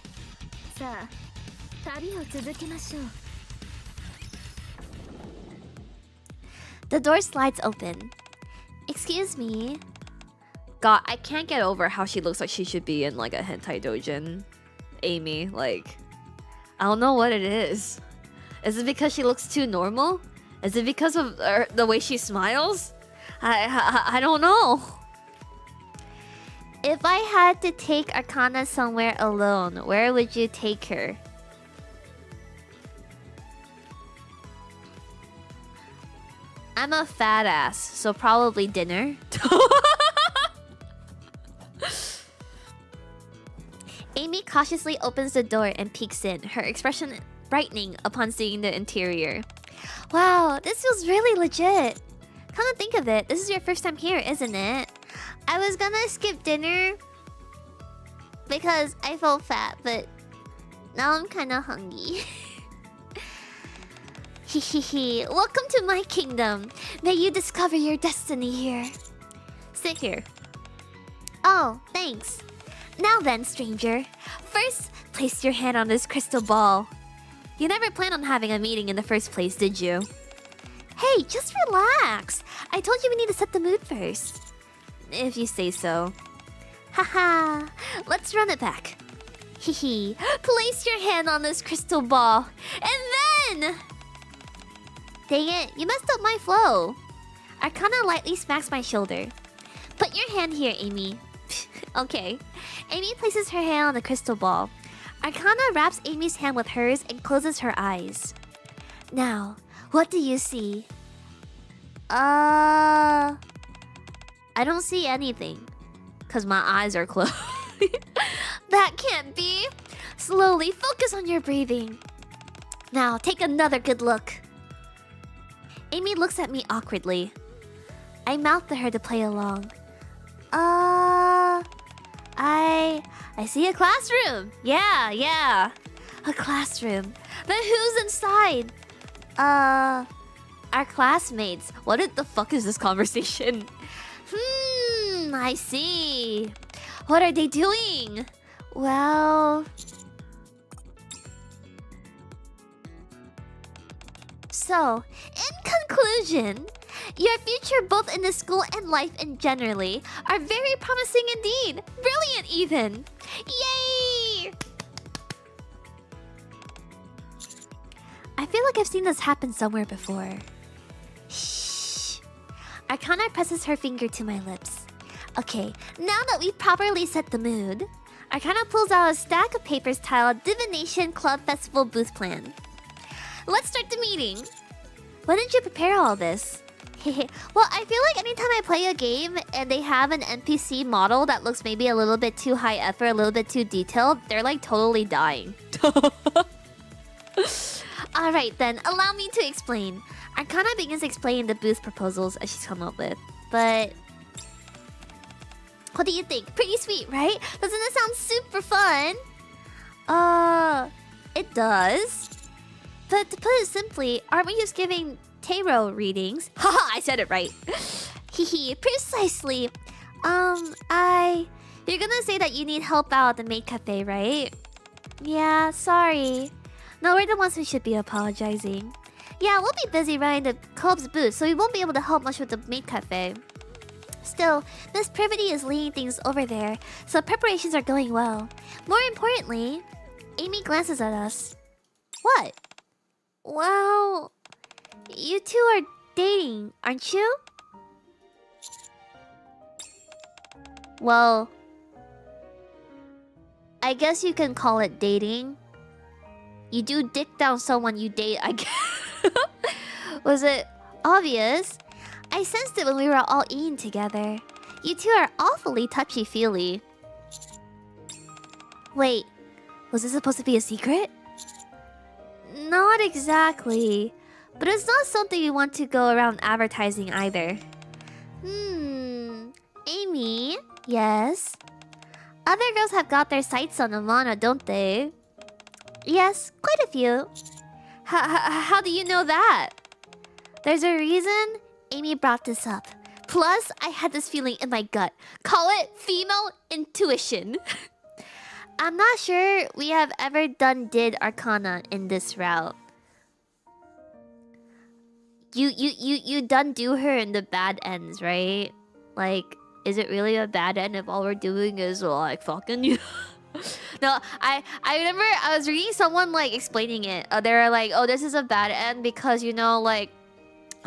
The door slides open. Excuse me. God, I can't get over how she looks like she should be in like a hentai doujin. Amy, like, I don't know what it is. Is it because she looks too normal? Is it because of the way she smiles? I don't know. If I had to take Arcana somewhere alone, where would you take her? I'm a fat ass, so probably dinner. Amy cautiously opens the door and peeks in, her expression brightening upon seeing the interior. Wow, this feels really legit. Come to think of it, this is your first time here, isn't it? I was gonna skip dinner because I felt fat, but now I'm kinda hungry. Hehehe. Welcome to my kingdom. May you discover your destiny here. Sit here. Oh, thanks. Now then, stranger. First, place your hand on this crystal ball. You never planned on having a meeting in the first place, did you? Hey, just relax. I told you we need to set the mood first. If you say so. Haha. Let's run it back. Hehe. Place your hand on this crystal ball. And then... Dang it, you messed up my flow. Arcana lightly smacks my shoulder. Put your hand here, Amy. Okay. Amy places her hand on the crystal ball. Arcana wraps Amy's hand with hers and closes her eyes. Now, what do you see? I don't see anything. Cause my eyes are closed. That can't be. Slowly focus on your breathing. Now, take another good look. Amy looks at me awkwardly. I mouth to her to play along. I see a classroom. Yeah. A classroom. But who's inside? Our classmates. What the fuck is this conversation? I see. What are they doing? Well... So, in conclusion, your future both in the school and life in generally are very promising indeed. Brilliant even. Yay! I feel like I've seen this happen somewhere before. Shh. Arcana presses her finger to my lips. Okay, now that we've properly set the mood, Arcana pulls out a stack of papers titled Divination Club Festival Booth Plan. Let's start the meeting. When did you prepare all this? Well, I feel like anytime I play a game and they have an NPC model that looks maybe a little bit too high effort, a little bit too detailed, they're like totally dying. Alright then, allow me to explain. Arcana begins explaining the booth proposals as she's come up with. But... what do you think? Pretty sweet, right? Doesn't it sound super fun? It does. But to put it simply, aren't we just giving tarot readings? Haha, I said it right. Hehe, precisely. You're gonna say that you need help out at the maid cafe, right? Yeah, sorry. No, we're the ones who should be apologizing. Yeah, we'll be busy running the club's booth, so we won't be able to help much with the maid cafe. Still, Miss Privity is leading things over there, so preparations are going well. More importantly, Amy glances at us. What? Well, you two are dating, aren't you? Well, I guess you can call it dating. You do dick down someone you date, I guess. Was it obvious? I sensed it when we were all eating together. You two are awfully touchy-feely. Wait, was this supposed to be a secret? Not exactly. But it's not something you want to go around advertising either. Amy? Yes? Other girls have got their sights on Amana, don't they? Yes, quite a few. How do you know that? There's a reason Amy brought this up. Plus, I had this feeling in my gut. Call it female intuition. I'm not sure we have ever did Arcana in this route. You done do her in the bad ends, right? Like, is it really a bad end if all we're doing is like fucking you? No, I remember I was reading someone like explaining it. They were like, oh, this is a bad end because, you know, like,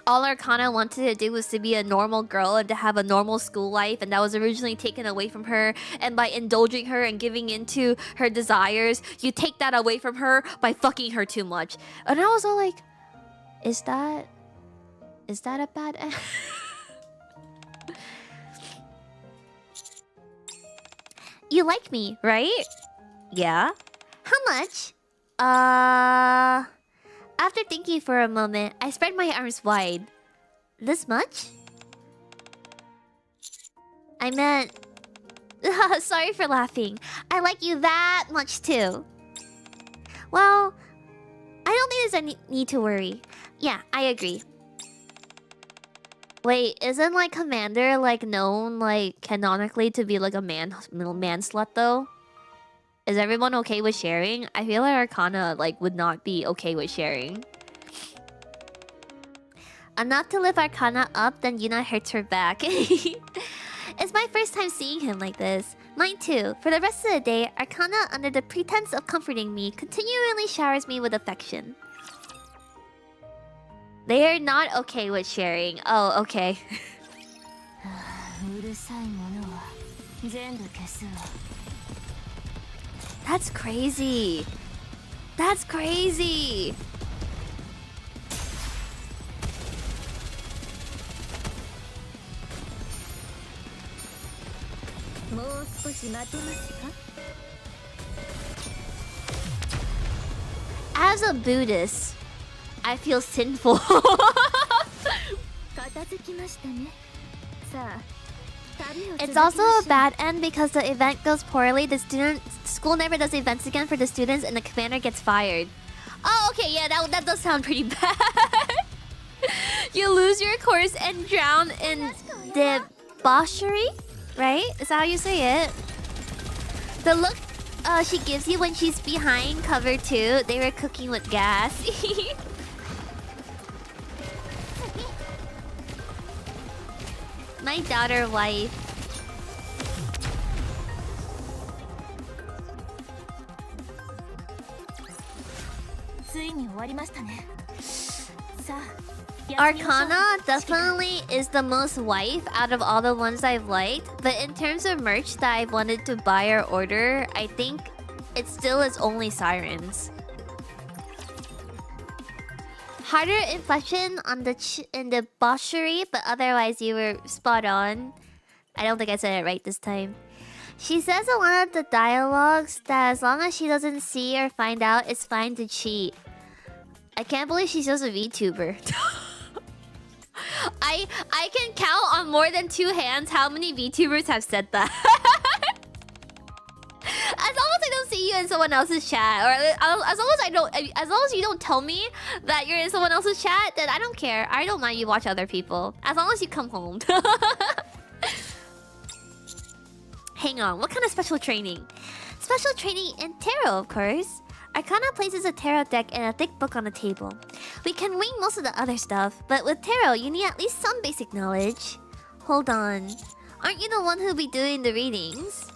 all Arcana wanted to do was to be a normal girl and to have a normal school life, and that was originally taken away from her. And by indulging her and giving into her desires, you take that away from her by fucking her too much. And I was all like, is that a bad end? You like me, right? Yeah. How much? After thinking for a moment, I spread my arms wide. This much? I meant... Sorry for laughing. I like you that much too. Well, I don't think there's any need to worry. Yeah, I agree. Wait, isn't like Commander like known like canonically to be like a man slut though? Is everyone okay with sharing? I feel like Arcana like would not be okay with sharing. Enough to lift Arcana up, then Yuna hurts her back. It's my first time seeing him like this. Mine too. For the rest of the day, Arcana, under the pretense of comforting me, continually showers me with affection. They are not okay with sharing. Oh, okay. That's crazy. That's crazy. As a Buddhist, I feel sinful. It's also a bad end because the event goes poorly. The school never does events again for the students, and the commander gets fired. Oh, okay, yeah, that does sound pretty bad. You lose your course and drown in debauchery, right? Is that how you say it? The look she gives you when she's behind cover 2, they were cooking with gas. My daughter wife. Arcana definitely is the most wife out of all the ones I've liked, but in terms of merch that I've wanted to buy or order, I think it still is only Sirens. Harder inflection on the in the debauchery, but otherwise you were spot on. I don't think I said it right this time. She says in one of the dialogues that as long as she doesn't see or find out, it's fine to cheat. I can't believe she's just a VTuber. I can count on more than 2 hands how many VTubers have said that. As long as I don't see you in someone else's chat, or as long as you don't tell me that you're in someone else's chat, then I don't care. I don't mind you watch other people. As long as you come home. Hang on, what kind of special training? Special training in tarot, of course. Arcana places a tarot deck and a thick book on the table. We can wing most of the other stuff, but with tarot, you need at least some basic knowledge. Hold on. Aren't you the one who'll be doing the readings?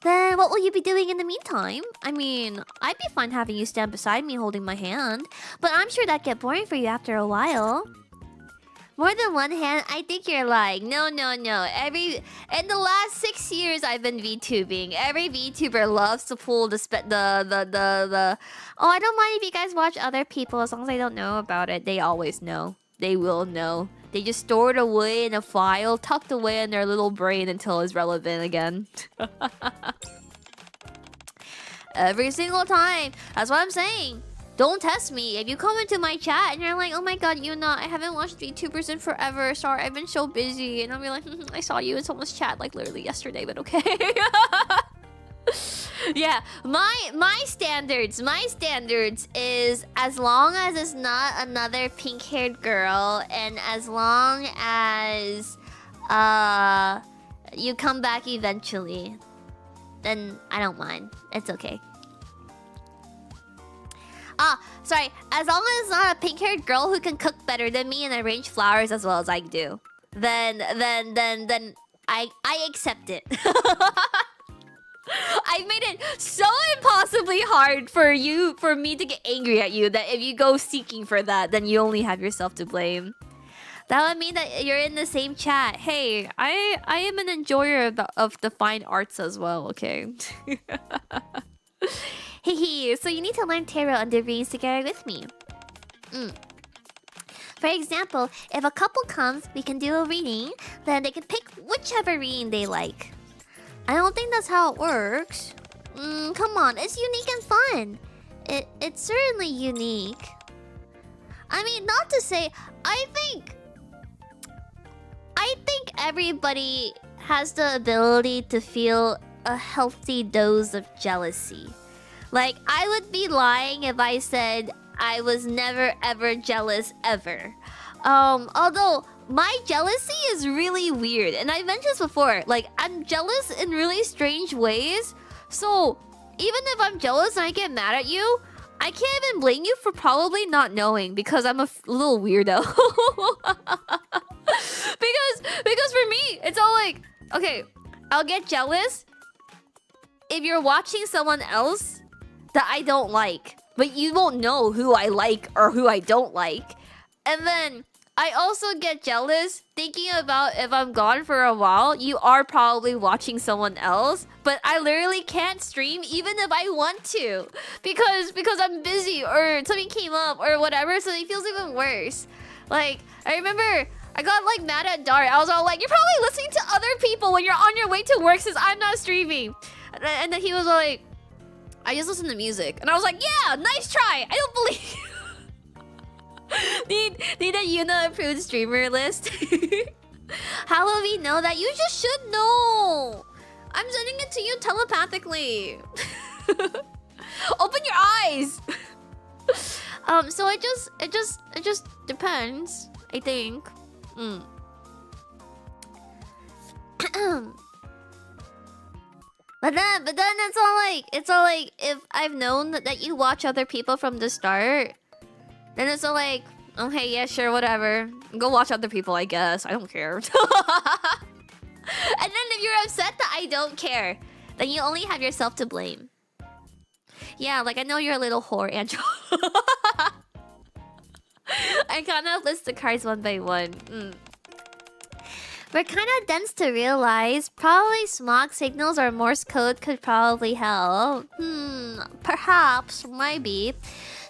Then what will you be doing in the meantime? I mean, I'd be fine having you stand beside me holding my hand, but I'm sure that'd get boring for you after a while. More than one hand? I think you're lying. No. In the last 6 years I've been VTubing, every VTuber loves to pull the Oh, I don't mind if you guys watch other people as long as I don't know about it. They always know. They will know. They just store it away in a file, tucked away in their little brain until it's relevant again. Every single time. That's what I'm saying. Don't test me. If you come into my chat and you're like, oh my god, Yuna, I haven't watched VTubers in forever. Sorry, I've been so busy. And I'll be like, I saw you in someone's chat like literally yesterday, but okay. Yeah, my standards is as long as it's not another pink-haired girl, and as long as you come back eventually, then I don't mind. It's okay. Sorry. As long as it's not a pink-haired girl who can cook better than me and arrange flowers as well as I do, then I accept it. I've made it so impossibly hard for me to get angry at you that if you go seeking for that, then you only have yourself to blame. That would mean that you're in the same chat. Hey, I am an enjoyer of the fine arts as well, okay? Hehe, so you need to learn tarot and the readings together with me. For example, if a couple comes, we can do a reading, then they can pick whichever reading they like. I don't think that's how it works. Come on, it's unique and fun. It's certainly unique. I mean, not to say, I think everybody has the ability to feel a healthy dose of jealousy. Like, I would be lying if I said I was never ever jealous ever. Although my jealousy is really weird, and I mentioned this before. Like, I'm jealous in really strange ways. So even if I'm jealous and I get mad at you, I can't even blame you for probably not knowing because I'm a little weirdo. because for me, it's all like, okay, I'll get jealous if you're watching someone else that I don't like, but you won't know who I like or who I don't like. And then I also get jealous thinking about if I'm gone for a while, you are probably watching someone else, but I literally can't stream even if I want to because I'm busy or something came up or whatever, so it feels even worse. Like, I remember I got like mad at Dart. I was all like, you're probably listening to other people when you're on your way to work since I'm not streaming. And then he was like, I just listen to music. And I was like, yeah, nice try. I don't believe you. need a Yuna approved streamer list. How will we know that? You just should know. I'm sending it to you telepathically. Open your eyes. So it just depends, I think. But then it's all like if I've known that you watch other people from the start, then it's all like, okay, yeah, sure, whatever. Go watch other people, I guess. I don't care. And then if you're upset that I don't care, then you only have yourself to blame. Yeah, like I know you're a little whore, Angel. I kind of list the cards one by one. We're kind of dense to realize. Probably smog signals or Morse code could probably help. Perhaps, maybe.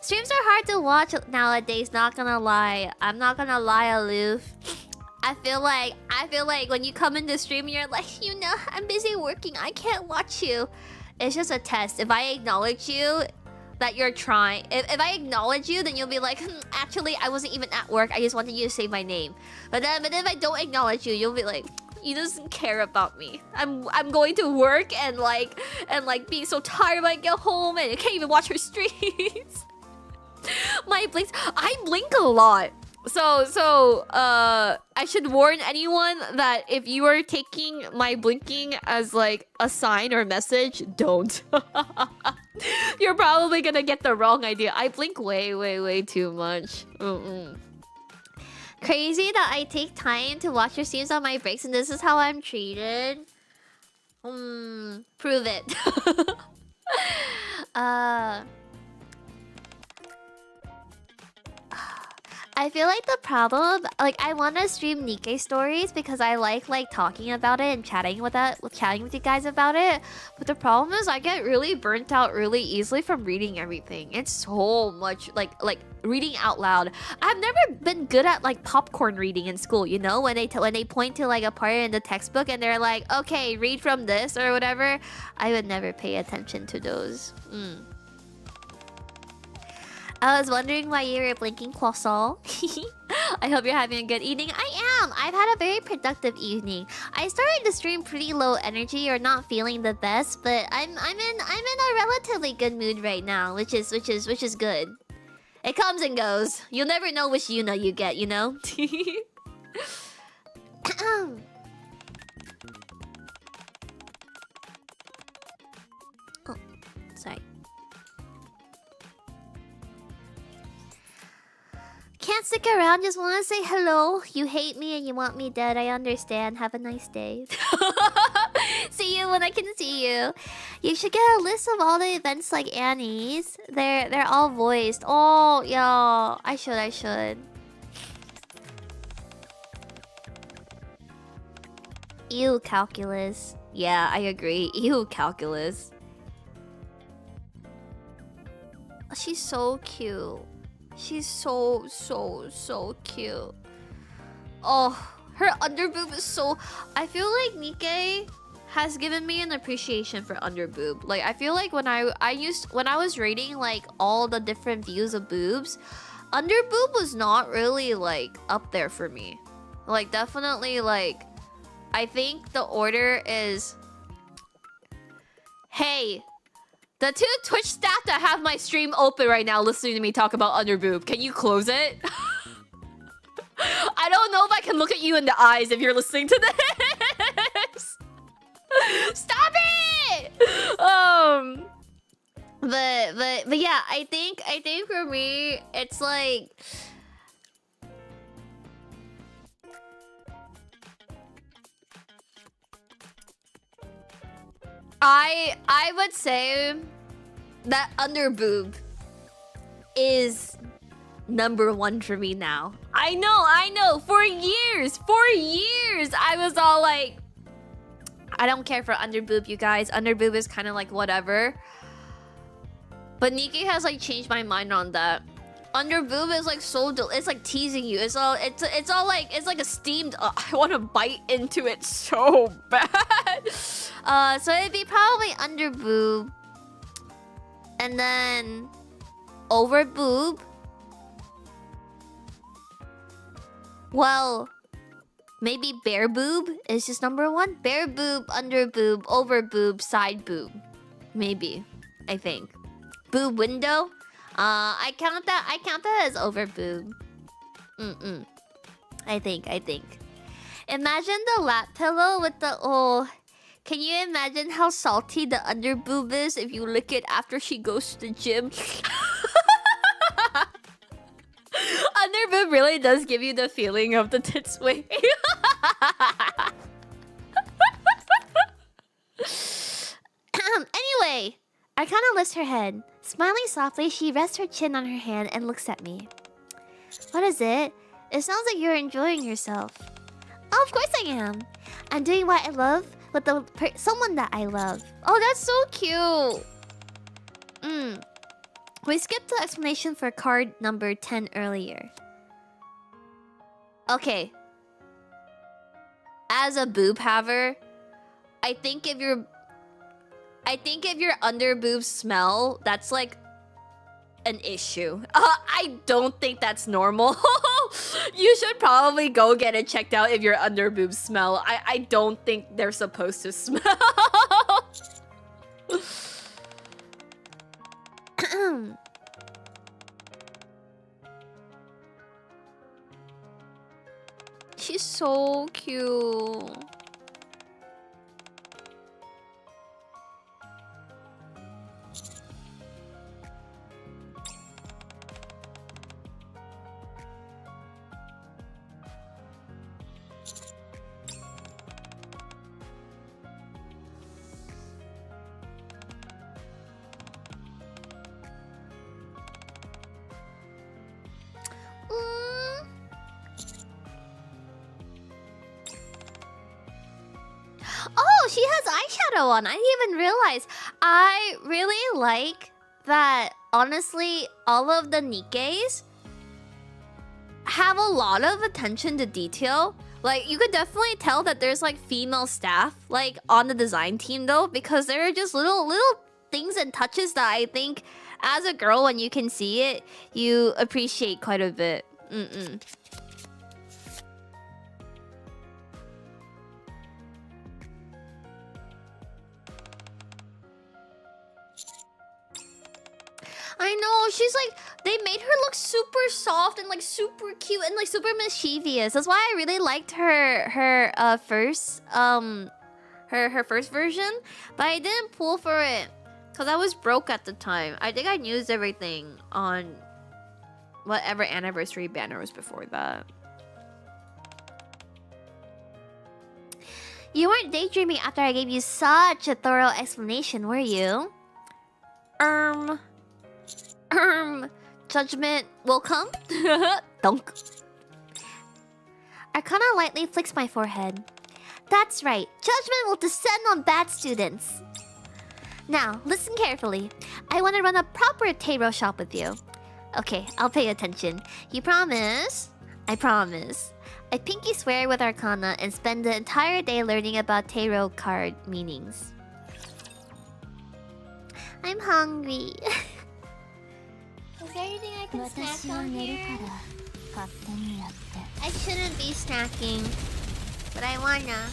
Streams are hard to watch nowadays, not gonna lie. I'm not gonna lie, aloof. I feel like when you come into stream, you're like, you know, I'm busy working. I can't watch you. It's just a test. If I acknowledge you, that you're trying. If I acknowledge you, then you'll be like, actually, I wasn't even at work. I just wanted you to say my name. But if I don't acknowledge you, you'll be like, he doesn't care about me. I'm going to work and being so tired when I get home and I can't even watch her streams. My blinks, I blink a lot. So I should warn anyone that if you are taking my blinking as like a sign or message, don't. You're probably gonna get the wrong idea. I blink way too much. Crazy that I take time to watch your streams on my breaks and this is how I'm treated. Prove it. I feel like the problem, like I want to stream Nikke stories because I like talking about it and chatting with you guys about it. But the problem is I get really burnt out really easily from reading everything. It's so much like reading out loud. I've never been good at like popcorn reading in school. You know, when they point to like a part in the textbook and they're like, okay, read from this or whatever. I would never pay attention to those. I was wondering why you were blinking, croissant. I hope you're having a good evening. I am. I've had a very productive evening. I started the stream pretty low energy or not feeling the best, but I'm in a relatively good mood right now, which is good. It comes and goes. You'll never know which Yuna you get, you know? Oh, sorry. Can't stick around, just want to say hello. You hate me and you want me dead, I understand. Have a nice day. See you when I can see you. You should get a list of all the events like Annie's. They're all voiced. Oh, yeah. I should. Ew, calculus. Yeah, I agree. Ew, calculus. She's so cute. She's so cute. Oh, her underboob is so... I feel like Nikke has given me an appreciation for underboob. Like, I feel like when I was rating like all the different views of boobs, underboob was not really like up there for me. Like, definitely like... I think the order is... Hey, The two Twitch staff that have my stream open right now listening to me talk about underboob, can you close it? I don't know if I can look at you in the eyes if you're listening to this. Stop it! But yeah, I think for me it's like I would say that underboob is number one for me now. I know. For years, I was all like, I don't care for underboob, you guys. Underboob is kind of like whatever. But Nikke has like changed my mind on that. Underboob is like so it's like teasing you. It's all like it's like a steamed. I want to bite into it so bad. so it'd be probably underboob, and then overboob. Well, maybe bare boob is just number one. Bare boob, under boob, over boob, side boob. Maybe, I think. Boob window. I count that as over boob. I think. Imagine the lap pillow with the Can you imagine how salty the under boob is if you lick it after she goes to the gym? Underboob really does give you the feeling of the tits wave. Anyway, Arcana lifts her head. Smiling softly, she rests her chin on her hand and looks at me. What is it? It sounds like you're enjoying yourself. Oh, of course I am. I'm doing what I love with someone that I love. Oh, that's so cute. We skipped the explanation for card number 10 earlier. Okay. As a boob haver, I think if your under boobs smell, that's like an issue. I don't think that's normal. You should probably go get it checked out if your under boobs smell. I don't think they're supposed to smell. She's so cute. Oh, she has eyeshadow on. I didn't even realize. I really like that, honestly, all of the Nikkes have a lot of attention to detail. Like, you could definitely tell that there's like female staff like on the design team though, because there are just little things and touches that I think as a girl, when you can see it, you appreciate quite a bit. I know, she's like, they made her look super soft and like super cute and like super mischievous. That's why I really liked her first version, but I didn't pull for it because I was broke at the time. I think I used everything on whatever anniversary banner was before that. You weren't daydreaming after I gave you such a thorough explanation, were you? Judgment will come? Dunk. Arcana lightly flicks my forehead. That's right. Judgment will descend on bad students. Now, listen carefully. I want to run a proper tarot shop with you. Okay, I'll pay attention. You promise? I promise. I pinky swear with Arcana and spend the entire day learning about tarot card meanings. I'm hungry. Is there anything I can snack on here? I shouldn't be snacking, but I wanna.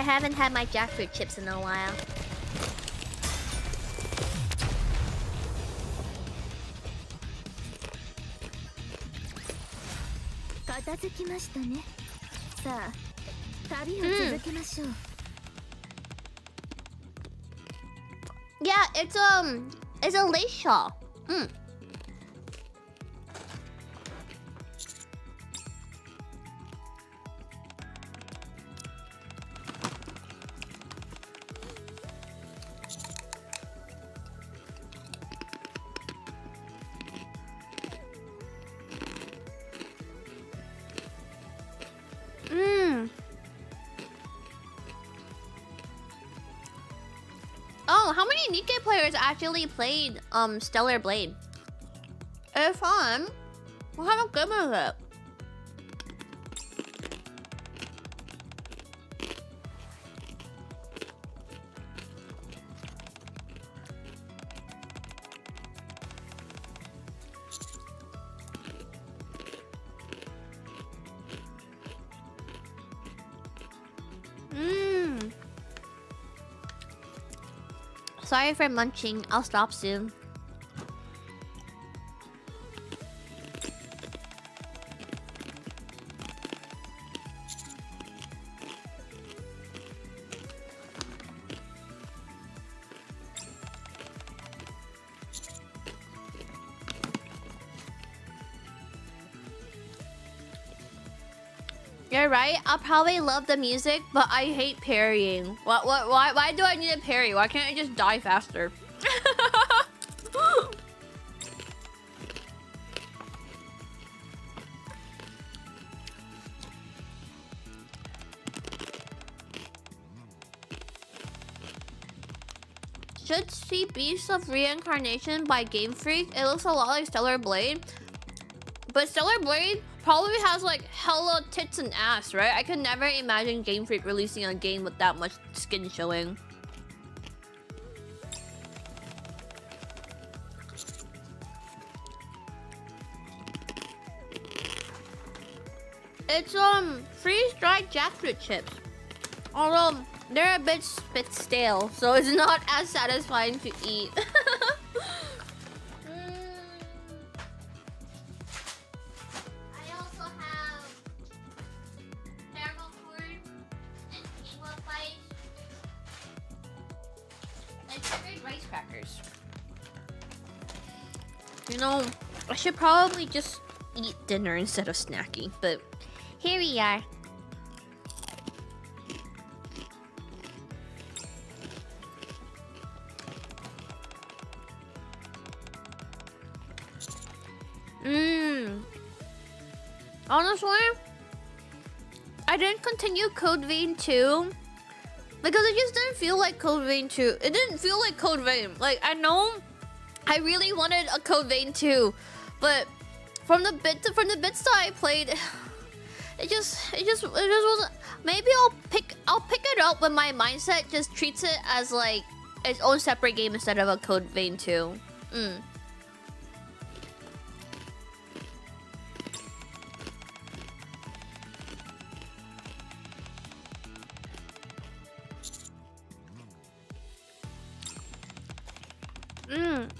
haven't had my jackfruit chips in a while. Yeah, it's a lace shawl. Oh, how many Nikke players actually played Stellar Blade? It's fun. We'll have a good with it. Sorry for munching. I'll stop soon. You're right. I'll probably love the music, but I hate parrying. Why do I need a parry? Why can't I just die faster? Should see Beast of Reincarnation by Game Freak. It looks a lot like Stellar Blade. But Stellar Blade probably has like hella tits and ass, right? I could never imagine Game Freak releasing a game with that much skin showing. It's freeze-dried jackfruit chips. Although they're a bit stale, so it's not as satisfying to eat. You know, I should probably just eat dinner instead of snacking, but here we are. Honestly, I didn't continue Code Vein 2 because it just didn't feel like Code Vein 2. It didn't feel like Code Vein. Like, I know I really wanted a Code Vein 2, but from the bits that I played, it just wasn't. Maybe I'll pick it up when my mindset just treats it as like its own separate game instead of a Code Vein 2.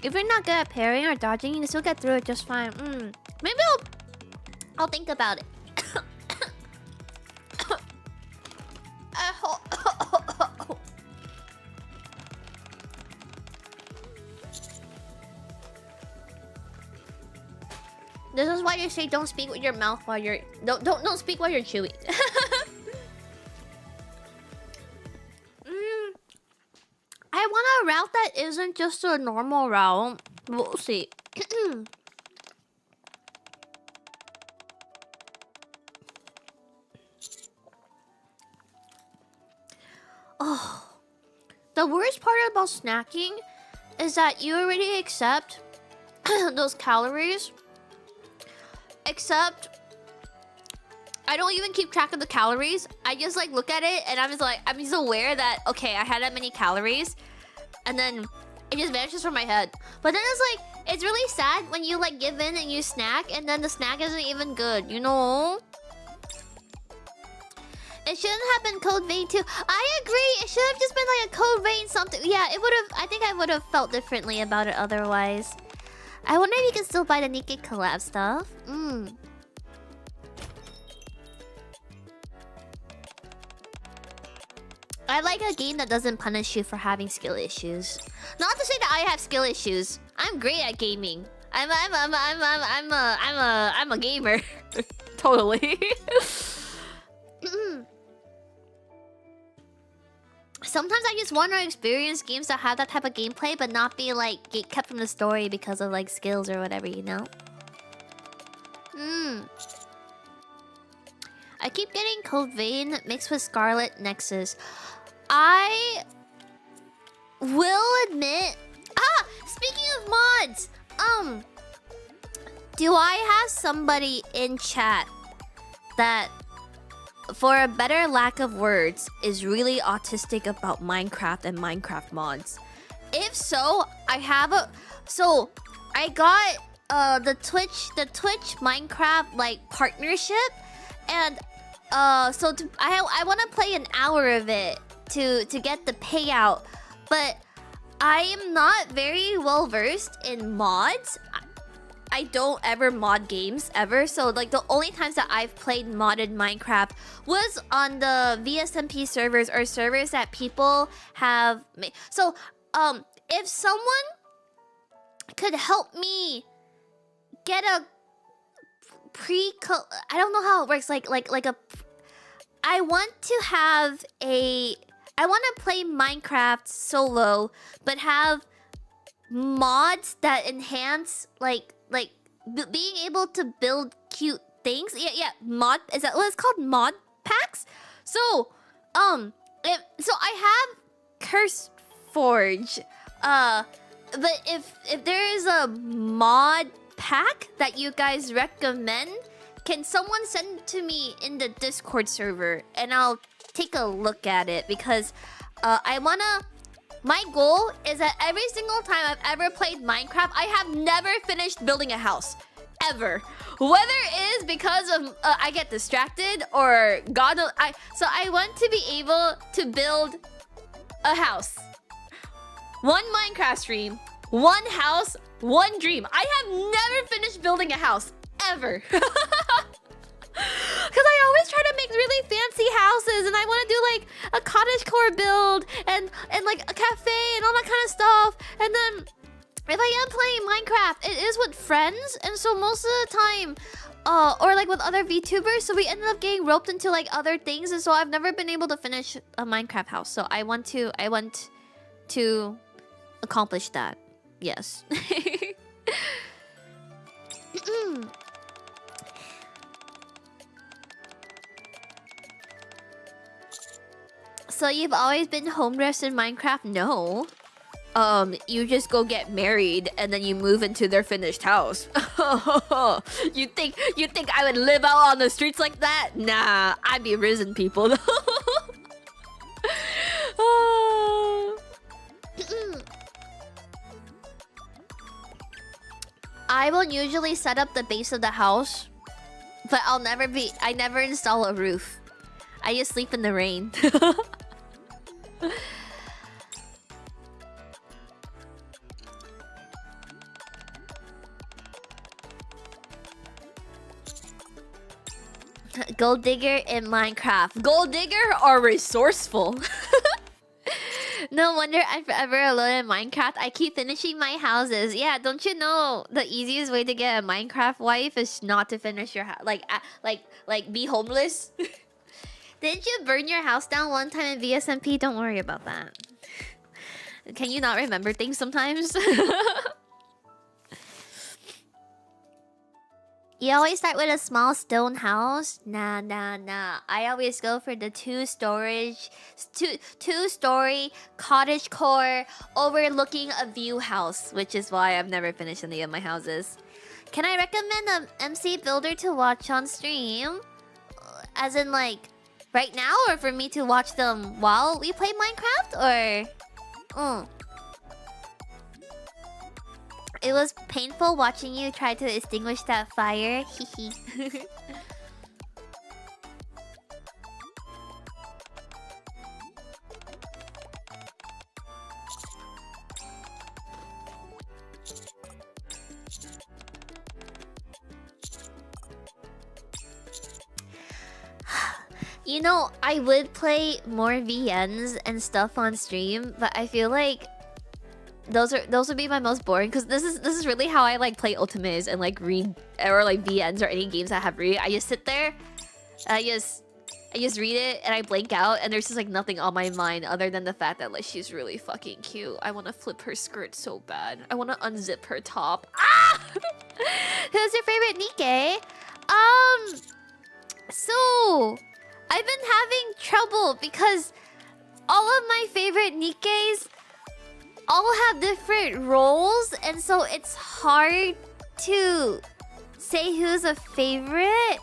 If you're not good at parrying or dodging, you can still get through it just fine. Maybe I'll think about it. This is why you say don't speak with your mouth while you're don't speak while you're chewing. I want a route that isn't just a normal route. We'll see. Oh, the worst part about snacking is that you already accept those calories. Except I don't even keep track of the calories. I just like look at it and I'm just aware that okay, I had that many calories, and then it just vanishes from my head. But then it's really sad when you like give in and you snack and then the snack isn't even good, you know? It shouldn't have been Code Vein too. I agree. It should have just been like a Code Vein something. Yeah, it would have. I think I would have felt differently about it otherwise. I wonder if you can still buy the Nikke collab stuff. I like a game that doesn't punish you for having skill issues. Not to say that I have skill issues. I'm great at gaming. I'm a gamer. Totally. Sometimes I just want to experience games that have that type of gameplay, but not be like kept from the story because of like skills or whatever, you know? I keep getting Code Vein mixed with Scarlet Nexus. I will admit. Speaking of mods, do I have somebody in chat that, for a better lack of words, is really autistic about Minecraft and Minecraft mods? If so, I have a. So I got the Twitch Minecraft like partnership, and so I want to play an hour of it to get the payout, but I am not very well versed in mods. I don't ever mod games ever, so like the only times that I've played modded Minecraft was on the VSMP servers or servers that people have made. So if someone could help me get a I don't know how it works, like a I want to play Minecraft solo, but have mods that enhance being able to build cute things. Yeah, mod, is that what it's called? Mod packs. So I have Curse Forge. But if there is a mod pack that you guys recommend, can someone send it to me in the Discord server and I'll take a look at it, because my goal is that every single time I've ever played Minecraft, I have never finished building a house. Ever. Whether it is because of I get distracted or so I want to be able to build a house. One Minecraft stream, one house, one dream. I have never finished building a house. Ever. Because I always try to make really fancy houses, and I want to do like a cottagecore build and like a cafe and all that kind of stuff. And then if I am playing Minecraft, it is with friends, and so most of the time, or like with other VTubers, so we ended up getting roped into like other things, and so I've never been able to finish a Minecraft house. So I want to accomplish that. Yes. So you've always been homeless in Minecraft? No. You just go get married and then you move into their finished house. You think I would live out on the streets like that? Nah, I'd be risen people. I will usually set up the base of the house, but I never install a roof. I just sleep in the rain. Gold digger in Minecraft. Gold digger or resourceful? No wonder I'm forever alone in Minecraft. I keep finishing my houses. Yeah, don't you know the easiest way to get a Minecraft wife is not to finish your house? Like be homeless? Didn't you burn your house down one time in VSMP? Don't worry about that. Can you not remember things sometimes? You always start with a small stone house? Nah. I always go for the two-story cottage core overlooking a view house, which is why I've never finished any of my houses. Can I recommend an MC builder to watch on stream? As in like right now, or for me to watch them while we play Minecraft, or It was painful watching you try to extinguish that fire. Hehe. You know, I would play more VNs and stuff on stream, but I feel like those would be my most boring, because this is really how I like play Ultimates and like read, or like VNs or any games that have read. I just sit there, I just read it and I blank out, and there's just like nothing on my mind other than the fact that like she's really fucking cute. I want to flip her skirt so bad. I want to unzip her top. Ah! Who's your favorite Nikke? So I've been having trouble because all of my favorite Nikkes all have different roles, and so it's hard to say who's a favorite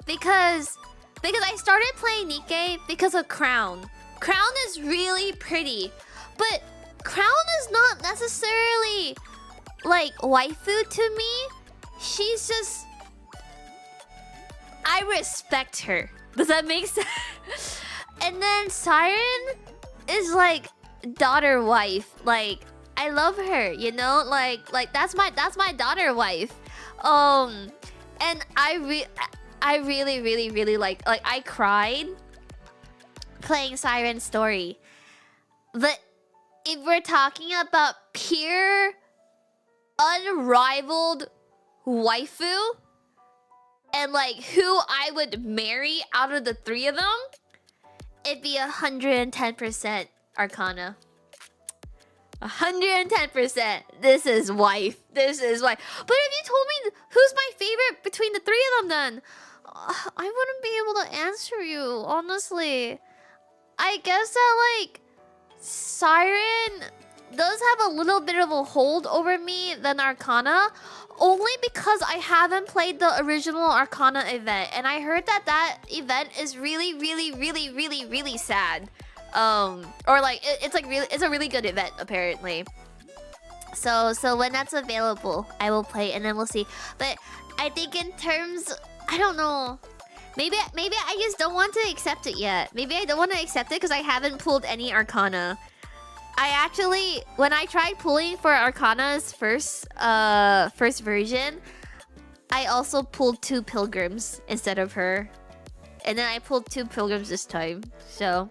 because I started playing Nikke because of Crown. Crown is really pretty, but Crown is not necessarily like waifu to me. She's just, I respect her. Does that make sense? And then Siren is like daughter wife. Like, I love her, you know? Like that's my daughter wife. And I really like I cried playing Siren's story. But if we're talking about pure unrivaled waifu and like who I would marry out of the three of them, it'd be 110% Arcana. 110%. This is wife. This is wife. But if you told me who's my favorite between the three of them, then I wouldn't be able to answer you, honestly. I guess that like Siren does have a little bit of a hold over me than Arcana, only because I haven't played the original Arcana event, and I heard that that event is really sad. Or like it's like it's a really good event apparently. So when that's available, I will play and then we'll see. But I think in terms, I don't know. Maybe I just don't want to accept it yet. Maybe I don't want to accept it because I haven't pulled any Arcana. I actually, when I tried pulling for Arcana's first version, I also pulled 2 pilgrims instead of her. And then I pulled 2 pilgrims this time. So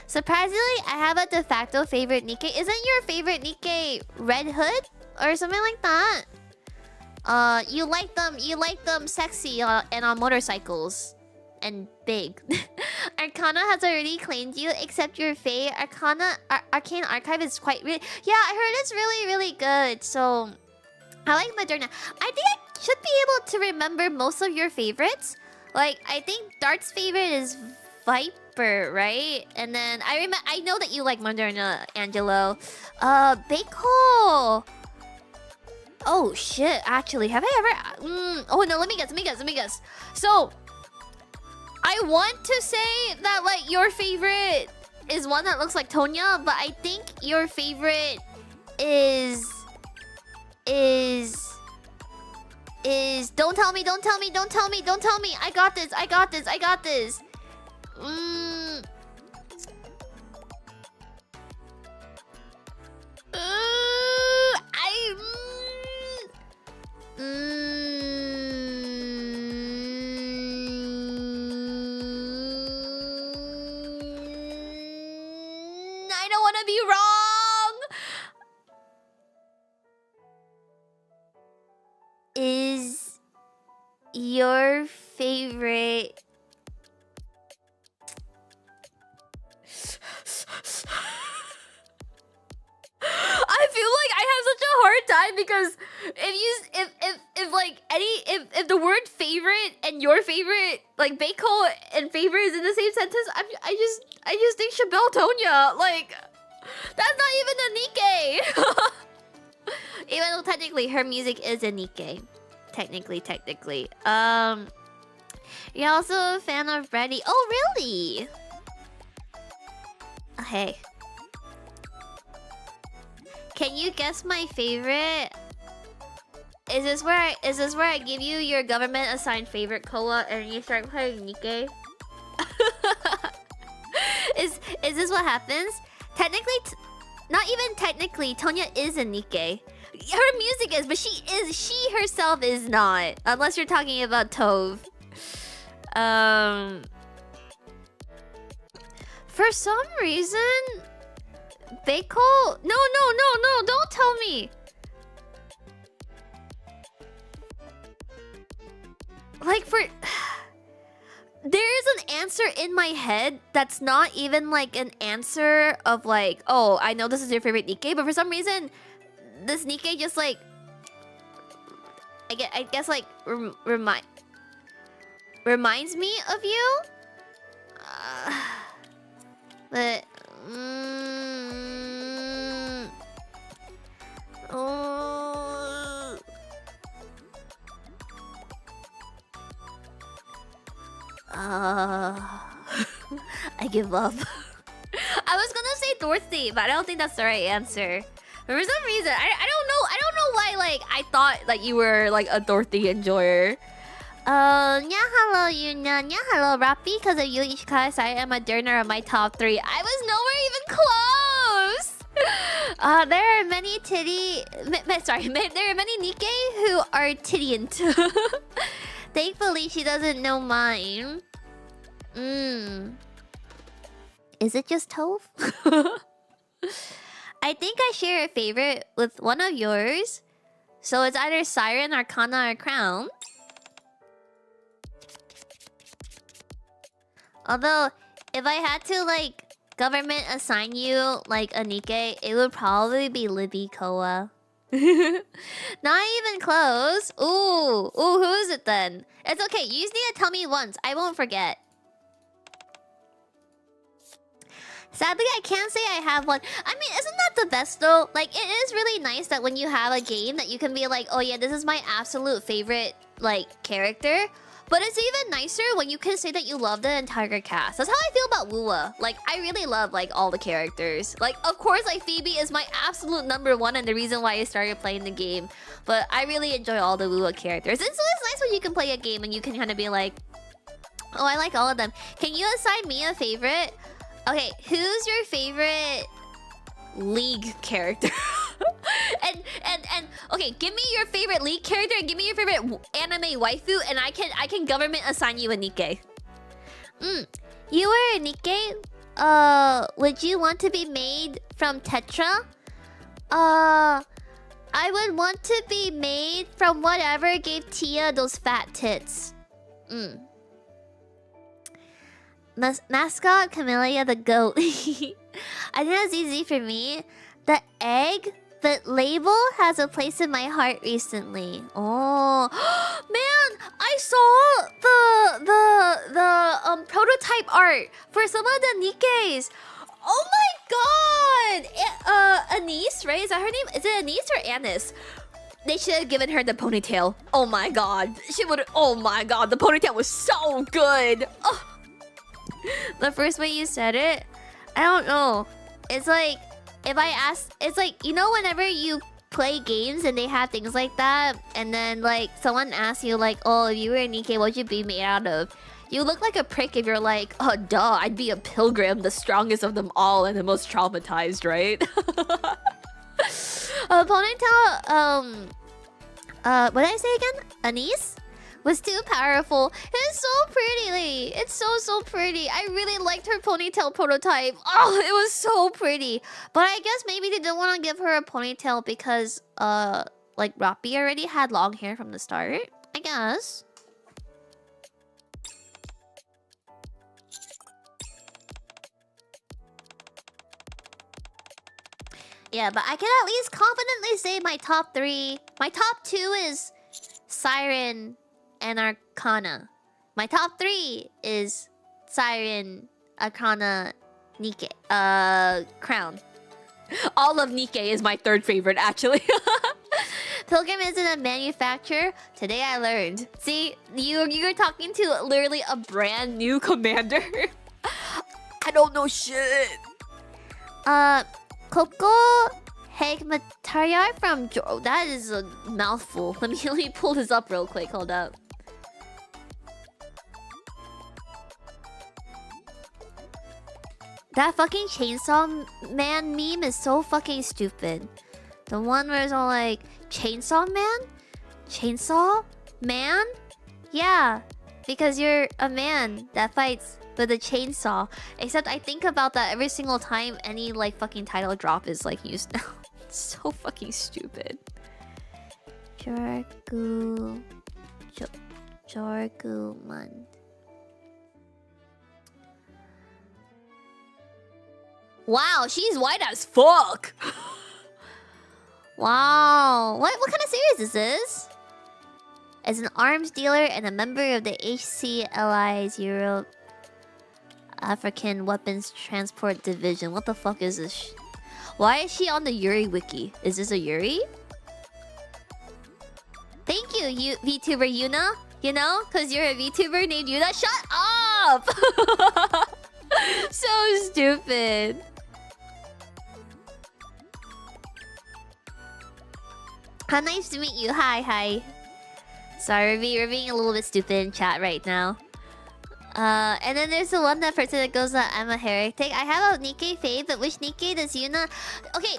surprisingly, I have a de facto favorite Nikke. Isn't your favorite Nikke Red Hood or something like that? You like them sexy and on motorcycles and big. Arcana has already claimed you, except your Fae. Arcane Archive is quite really. Yeah, I heard it's really good. So I like Moderna. I think I should be able to remember most of your favorites. Like I think Dart's favorite is Viper, right? And then I know that you like Moderna, Angelo. Bako. Oh shit! Actually, have I ever? Oh no! Let me guess. So, I want to say that like your favorite is one that looks like Tonya, but I think your favorite is. Don't tell me! I got this. I don't want to be wrong. Is your favorite I feel like I have such a hard time because if the word favorite and your favorite, like Bako and favorite is in the same sentence, I just think Chabelle Tonya, like that's not even a Nikke. Even though technically her music is a Nikke. Technically. You're also a fan of Brady. Oh really? Hey. Can you guess my favorite? Is this where I give you your government assigned favorite Koa and you start playing Nikke? Is this what happens? Technically, not even technically, Tonya is a Nikke. Her music is, but she herself is not. Unless you're talking about Tove. For some reason, Beiko... No, don't tell me. Like for... There is an answer in my head that's not even like an answer of like, oh, I know this is your favorite Nikke, but for some reason, this Nikke just like, I guess like reminds me of you. But I give up. I was gonna say Dorothy, but I don't think that's the right answer. For some reason, I don't know why like I thought like you were like a Dorothy enjoyer. Yeah, hello Yuna, yeah, hello Rappy. Because of you, Ishikawa, I am a Durner of my top 3. I was nowhere even close. There are many there are many Nikke who are tittyant. Thankfully, she doesn't know mine. Is it just Tove? I think I share a favorite with one of yours. So it's either Siren, Arcana, or Crown. Although, if I had to, like, government assign you, like, a Nikke, it would probably be Libby Koa. Not even close. Ooh, who is it then? It's okay, you just need to tell me once. I won't forget. Sadly, I can't say I have one. I mean, isn't that the best though? Like, it is really nice that when you have a game that you can be like, oh yeah, this is my absolute favorite, like, character. But it's even nicer when you can say that you love the entire cast. That's how I feel about Wua. Like, I really love, like, all the characters. Like, of course, like, Phoebe is my absolute #1 and the reason why I started playing the game. But I really enjoy all the Wua characters. And so it's nice when you can play a game and you can kind of be like, oh, I like all of them. Can you assign me a favorite? Okay, who's your favorite League character? and okay, give me your favorite League character and give me your favorite anime waifu, and I can government assign you a Nikke. You were a Nikke? Would you want to be made from Tetra? I would want to be made from whatever gave Tia those fat tits. Mascot Camellia the goat. I think that's easy for me. The egg, the label has a place in my heart recently. Oh man, I saw the prototype art for some of the Nikkes. Oh my god! Anise, right? Is that her name? Is it Anise or Anis? They should have given her the ponytail. Oh my god, she would. Oh my god, the ponytail was so good. Oh. The first way you said it, I don't know. It's like, if I ask, it's like, you know, whenever you play games and they have things like that, and then like someone asks you like, oh, if you were a Nikke, what would you be made out of? You look like a prick if you're like, oh, duh, I'd be a pilgrim, the strongest of them all and the most traumatized, right? Ponytail, what did I say again? Anise? Was too powerful. It's so pretty. It's so pretty. I really liked her ponytail prototype. Oh, it was so pretty. But I guess maybe they didn't want to give her a ponytail because like Rappy already had long hair from the start, I guess. Yeah, but I can at least confidently say my top 3. My top 2 is Siren and Arcana. My top 3 is Siren, Arcana, Nikke, Crown. All of Nikke is my 3rd favorite, actually. Pilgrim isn't a manufacturer. Today I learned. See, you're talking to literally a brand new commander. I don't know shit. Coco Hegmatariar from Jo. That is a mouthful. Let me pull this up real quick. Hold up. That fucking Chainsaw Man meme is so fucking stupid. The one where it's all like, Chainsaw Man? Chainsaw Man? Yeah, because you're a man that fights with a chainsaw. Except I think about that every single time any like fucking title drop is like used now. It's so fucking stupid. Jorgu... Jorguman. Wow, she's white as fuck! Wow. What kind of series is this? As an arms dealer and a member of the HCLI's Europe African Weapons Transport Division. What the fuck is this? Why is she on the Yuri wiki? Is this a Yuri? Thank you, VTuber Yuna. You know, because you're a VTuber named Yuna. Shut up! So stupid. How nice to meet you. Hi. Sorry, we're being a little bit stupid in chat right now. And then there's the one that person that goes, I'm a heretic. I have a Nikke fave, but which Nikke does Yuna... Okay,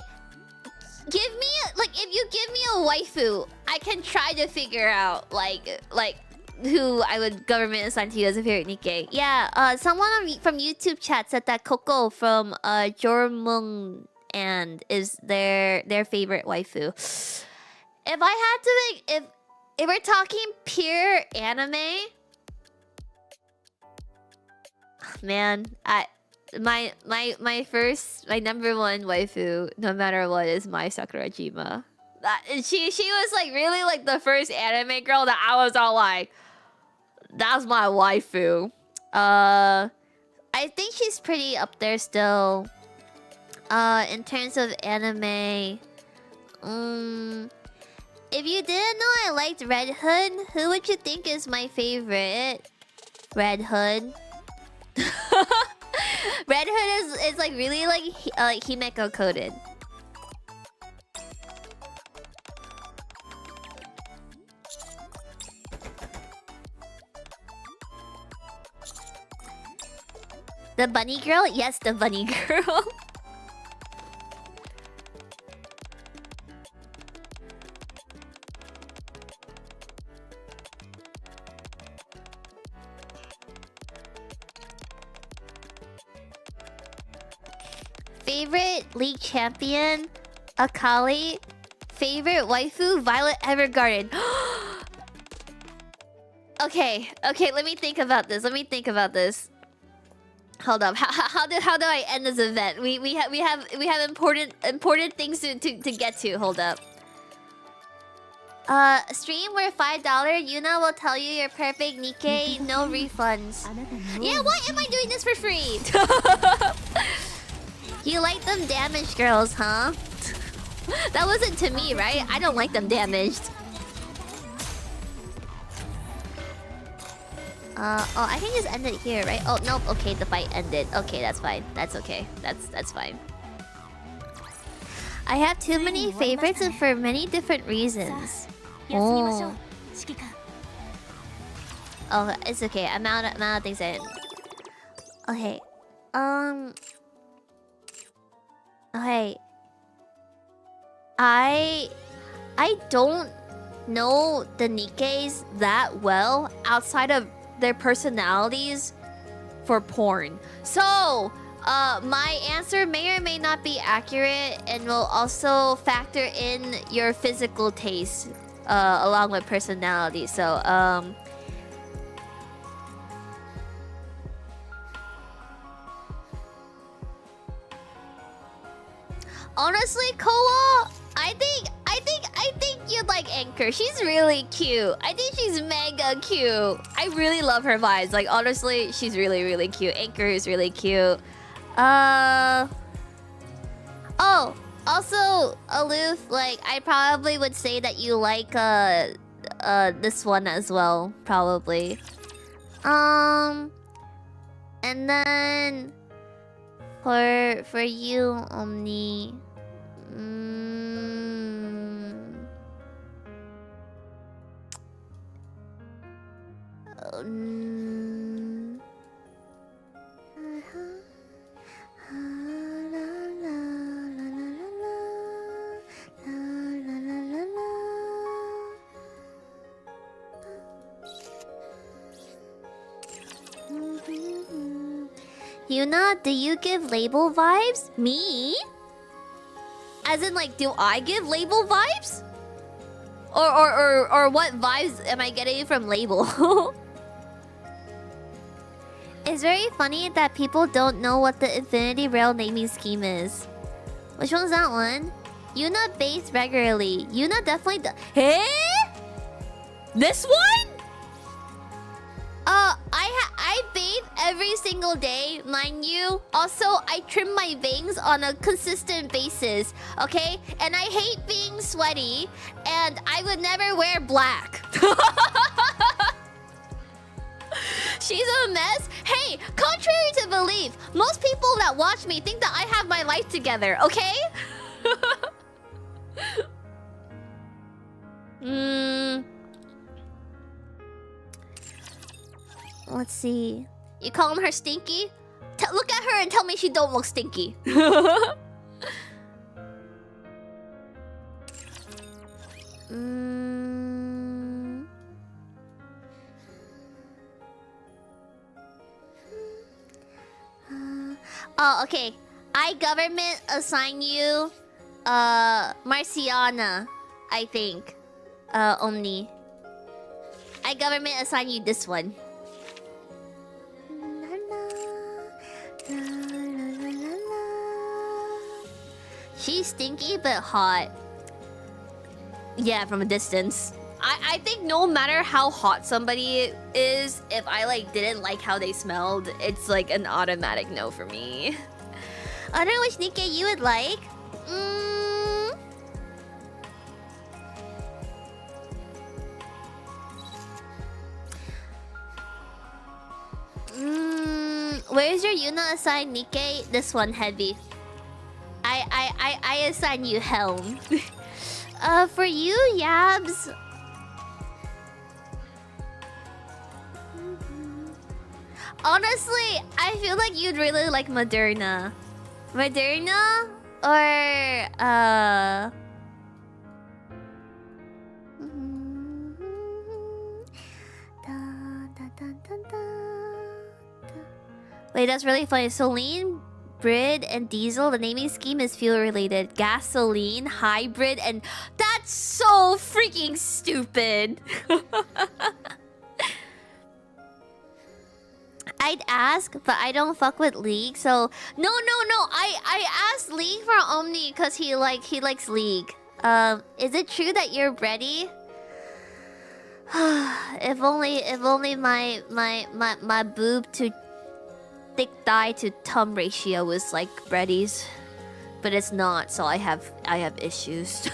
give me... Like, if you give me a waifu, I can try to figure out, like who I would government assign to you as a favorite Nikke. Yeah, someone from YouTube chat said that Coco from Jormung and is their favorite waifu. If I had to make... If we're talking pure anime... Man, my number one waifu, no matter what, is my Sakurajima. She was like really like the first anime girl that I was all like, that's my waifu. I think she's pretty up there still. In terms of anime, if you didn't know I liked Red Hood, who would you think is my favorite? Red Hood. Red Hood is like really like Himeko coded. The bunny girl? Yes, the bunny girl. Favorite league champion? Akali. Favorite waifu? Violet Evergarden. Okay, let me think about this. Hold up. How do I end this event? We have important things to get to. Hold up. Stream where $5 Yuna will tell you your perfect Nikke, no refunds. Yeah, why am I doing this for free? You like them damaged girls, huh? That wasn't to me, right? I don't like them damaged. Oh, I can just end it here, right? Oh, nope. Okay, the fight ended. Okay, that's fine. That's okay. That's fine. I have too many favorites and for many different reasons. Oh. Oh, it's okay. I'm out of things I didn't. Okay. Okay. I don't know the Nikkes that well outside of their personalities for porn. So, my answer may or may not be accurate and will also factor in your physical taste along with personality. So, honestly, Koa, I think you'd like Anchor. She's really cute. I think she's mega cute. I really love her vibes. Like, honestly, she's really, really cute. Anchor is really cute. Oh, also, Aloof, like, I probably would say that you like, this one as well, probably. And then... For you, Omni... Yuna, do you give label vibes? Me? As in, like, do I give label vibes? Or what vibes am I getting from label? It's very funny that people don't know what the Infinity Rail naming scheme is. Which one's that one? Yuna bathes regularly. Yuna definitely does. Hey? This one? I bathe every single day, mind you. Also, I trim my bangs on a consistent basis, okay? And I hate being sweaty, and I would never wear black. She's a mess. Hey, contrary to belief, most people that watch me think that I have my life together, okay? Let's see. You calling her stinky? Look at her and tell me she don't look stinky. Oh, okay. I government assign you Marciana, I think. Omni. I government assign you this one. She's stinky but hot. Yeah, from a distance. I think no matter how hot somebody is, if I like didn't like how they smelled, it's like an automatic no for me. I don't know which Nikke you would like. Where's your Yuna assigned Nikke? This one, heavy. I assign you Helm. For you, Yabs. Honestly, I feel like you'd really like Moderna. Moderna or Wait, that's really funny. Celine, Brid, and Diesel. The naming scheme is fuel related. Gasoline, hybrid, and that's so freaking stupid. I'd ask, but I don't fuck with League, so no. I asked League for Omni because he likes League. Is it true that you're ready? if only my boob to thick thigh to tum ratio was like Brett's, but it's not, so I have issues.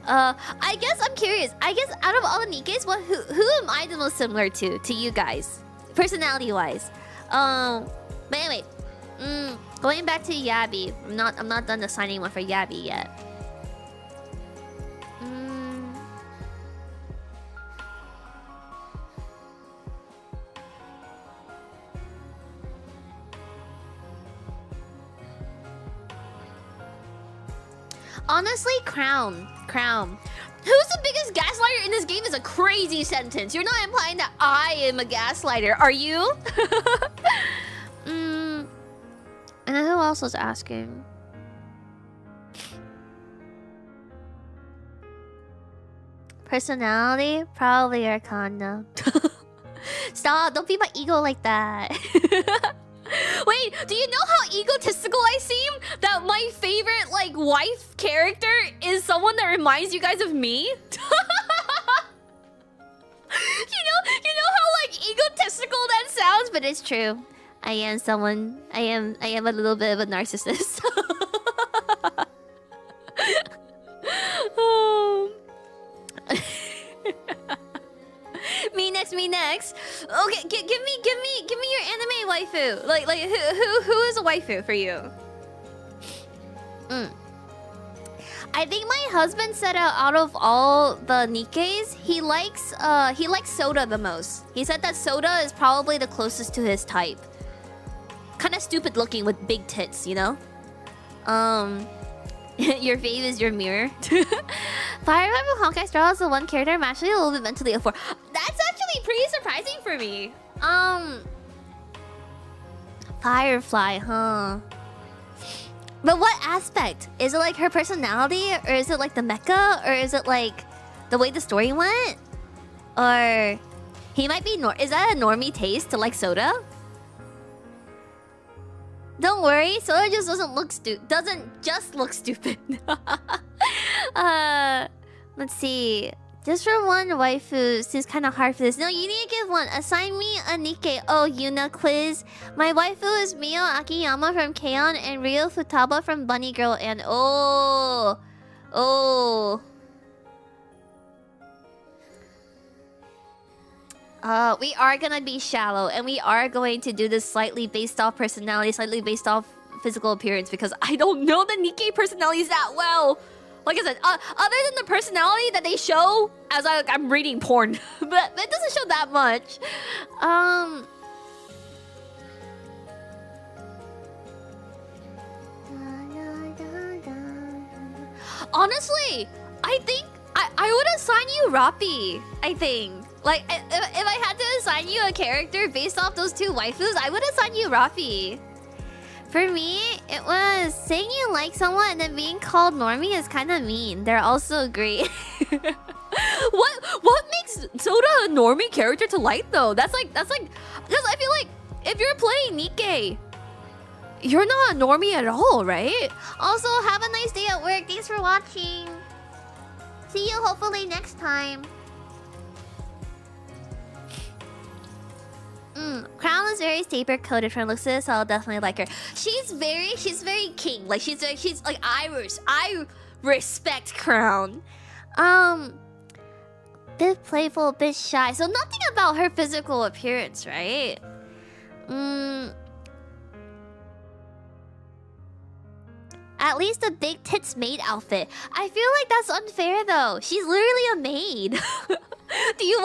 I guess I'm curious. I guess out of all the Nikkes, who am I the most similar to you guys, personality wise? But anyway, going back to Yabi. I'm not done assigning one for Yabi yet. Honestly, Crown. Who's the biggest gaslighter in this game is a crazy sentence. You're not implying that I am a gaslighter, are you? And who else was asking? Personality? Probably Arcana. Stop, don't be my ego like that. Wait, do you know how egotistical I seem? That my favorite, like, wife character is someone that reminds you guys of me? You know how, like, egotistical that sounds? But it's true. I am a little bit of a narcissist. Me next. Okay, give me your anime waifu. Like who is a waifu for you? I think my husband said out of all the Nikkes, he likes Soda the most. He said that Soda is probably the closest to his type. Kind of stupid looking with big tits, you know? Your fave is your mirror. Fire Emblem Honkai Star is the one character I'm actually a little bit mentally up for. That's actually pretty surprising for me. Firefly, huh? But what aspect? Is it like her personality, or is it like the mecha, or is it like the way the story went? Or he might be is that a normie taste to like soda? Don't worry, soda just doesn't just look stupid. Let's see. Just for one waifu, seems kind of hard for this. No, you need to give one. Assign me a Nikke. Oh, Yuna quiz. My waifu is Mio Akiyama from K-On! And Ryo Futaba from Bunny Girl. And oh. We are gonna be shallow, and we are going to do this slightly based off personality, slightly based off physical appearance, because I don't know the Nikke personalities that well. Like I said, other than the personality that they show as I'm reading porn, but it doesn't show that much. Honestly, I think I would assign you Rappi. I think. Like, if I had to assign you a character based off those two waifus, I would assign you Rappi. For me, it was saying you like someone and then being called normie is kind of mean. They're also great. What makes Soda a normie character to like though? That's like because I feel like if you're playing Nikke, you're not a normie at all, right? Also, have a nice day at work. Thanks for watching. See you hopefully next time. Crown is very saber coded from looks at it, so I'll definitely like her. She's very king. Like she's like I respect Crown. Bit playful, bit shy. So nothing about her physical appearance, right? At least a big tits maid outfit. I feel like that's unfair though. She's literally a maid. What do you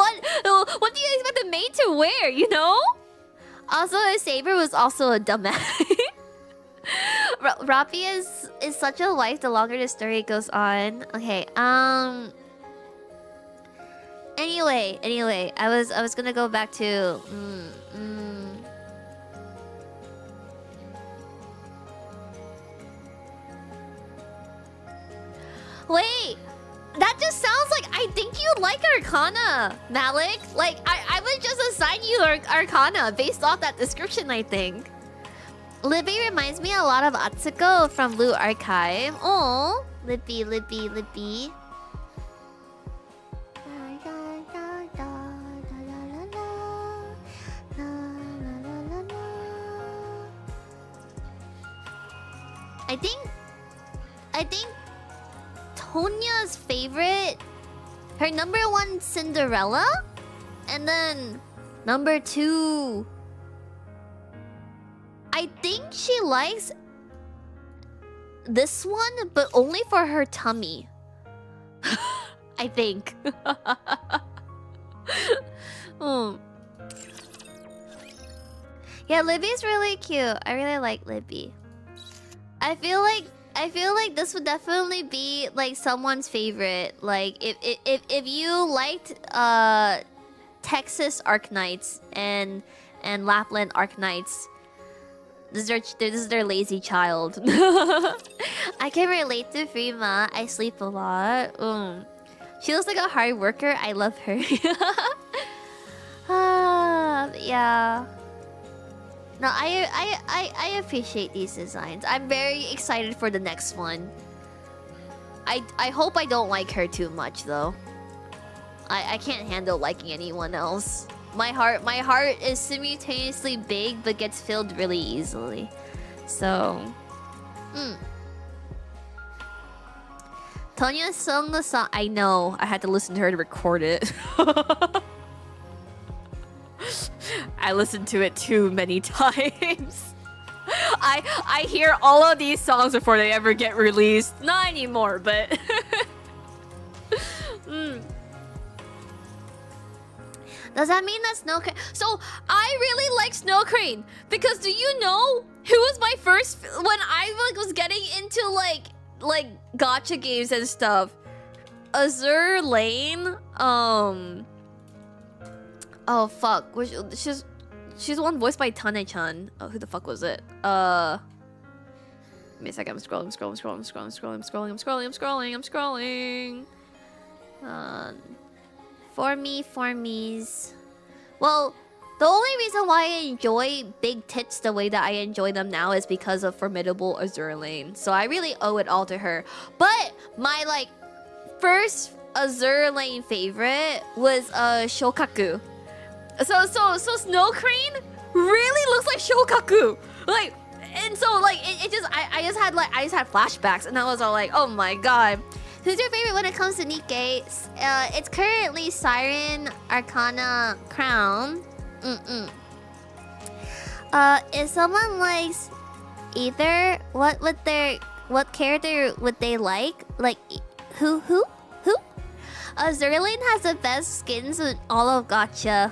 expect a maid to wear, you know? Also, Saber was also a dumbass. Rappi is such a wife the longer the story goes on. Okay, Anyway, I was gonna go back to Wait, that just sounds like I think you like Arcana, Malik. Like I would just assign you Arcana based off that description, I think. Libby reminds me a lot of Atsuko from Blue Archive. Oh, Libby. I think Tonya's favorite, her number one Cinderella, and then number two, I think she likes this one, but only for her tummy. I think. Yeah, Libby's really cute. I really like Libby. I feel like this would definitely be like someone's favorite. Like if you liked Texas Arknights and Lapland Arknights, this is their lazy child. I can relate to Frima. I sleep a lot. She looks like a hard worker. I love her. Yeah. No, I appreciate these designs. I'm very excited for the next one. I hope I don't like her too much though. I can't handle liking anyone else. My heart is simultaneously big but gets filled really easily. So, Tonya sung the song. I know. I had to listen to her to record it. I listened to it too many times. I hear all of these songs before they ever get released. Not anymore, but Does that mean that Snow Crane? So I really like Snow Crane because do you know who was my first when I was getting into like gacha games and stuff? Azur Lane. Oh fuck, She's the one voiced by Tane-chan. Oh, who the fuck was it? Give me a second. I'm scrolling. Formies. Well, the only reason why I enjoy big tits the way that I enjoy them now is because of Formidable Azur Lane. So I really owe it all to her. But my like first Azur Lane favorite was Shokaku. So Snow Crane really looks like Shokaku. Like, and so like it just I just had flashbacks, and I was all like, oh my god. Who's your favorite when it comes to Nikke? It's currently Siren, Arcana, Crown. If someone likes either, what character would they like? Like, who? Azur Lane has the best skins in all of Gacha.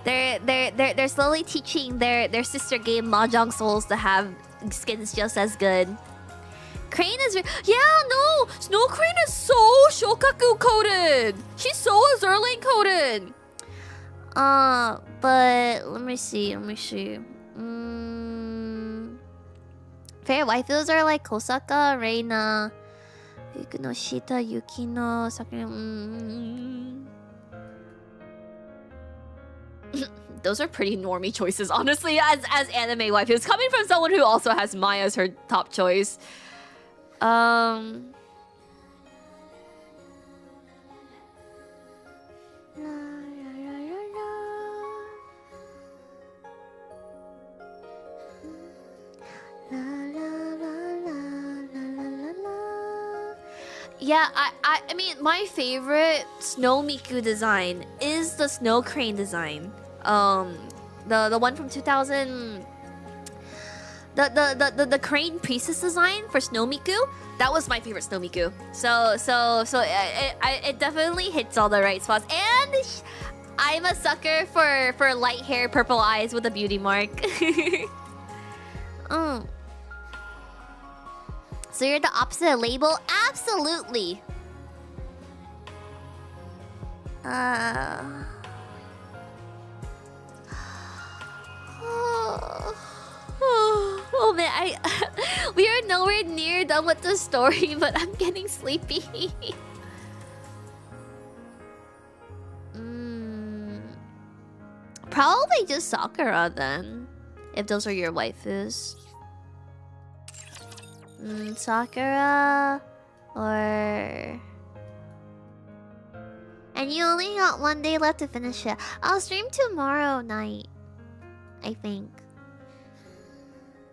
They're slowly teaching their sister game Mahjong Souls to have skins just as good. Crane is Snow Crane is so Shokaku coded. She's so Azur Lane coded. But let me see. Favorite waifus are like Kosaka, Reina, Yuki Shita, Yukino, Sakura. Those are pretty normie choices, honestly, as anime waifus. Coming from someone who also has Maya as her top choice. Yeah, I mean, my favorite Snow Miku design is the Snow Crane design. The one from 2000. The Crane Priestess design for Snow Miku. That was my favorite Snow Miku. So it definitely hits all the right spots. And I'm a sucker for light hair, purple eyes with a beauty mark. So you're the opposite of label? Absolutely. Oh man, we are nowhere near done with the story, but I'm getting sleepy. Probably just Sakura then, if those are your waifus. Sakura or... And you only got one day left to finish it. I'll stream tomorrow night, I think.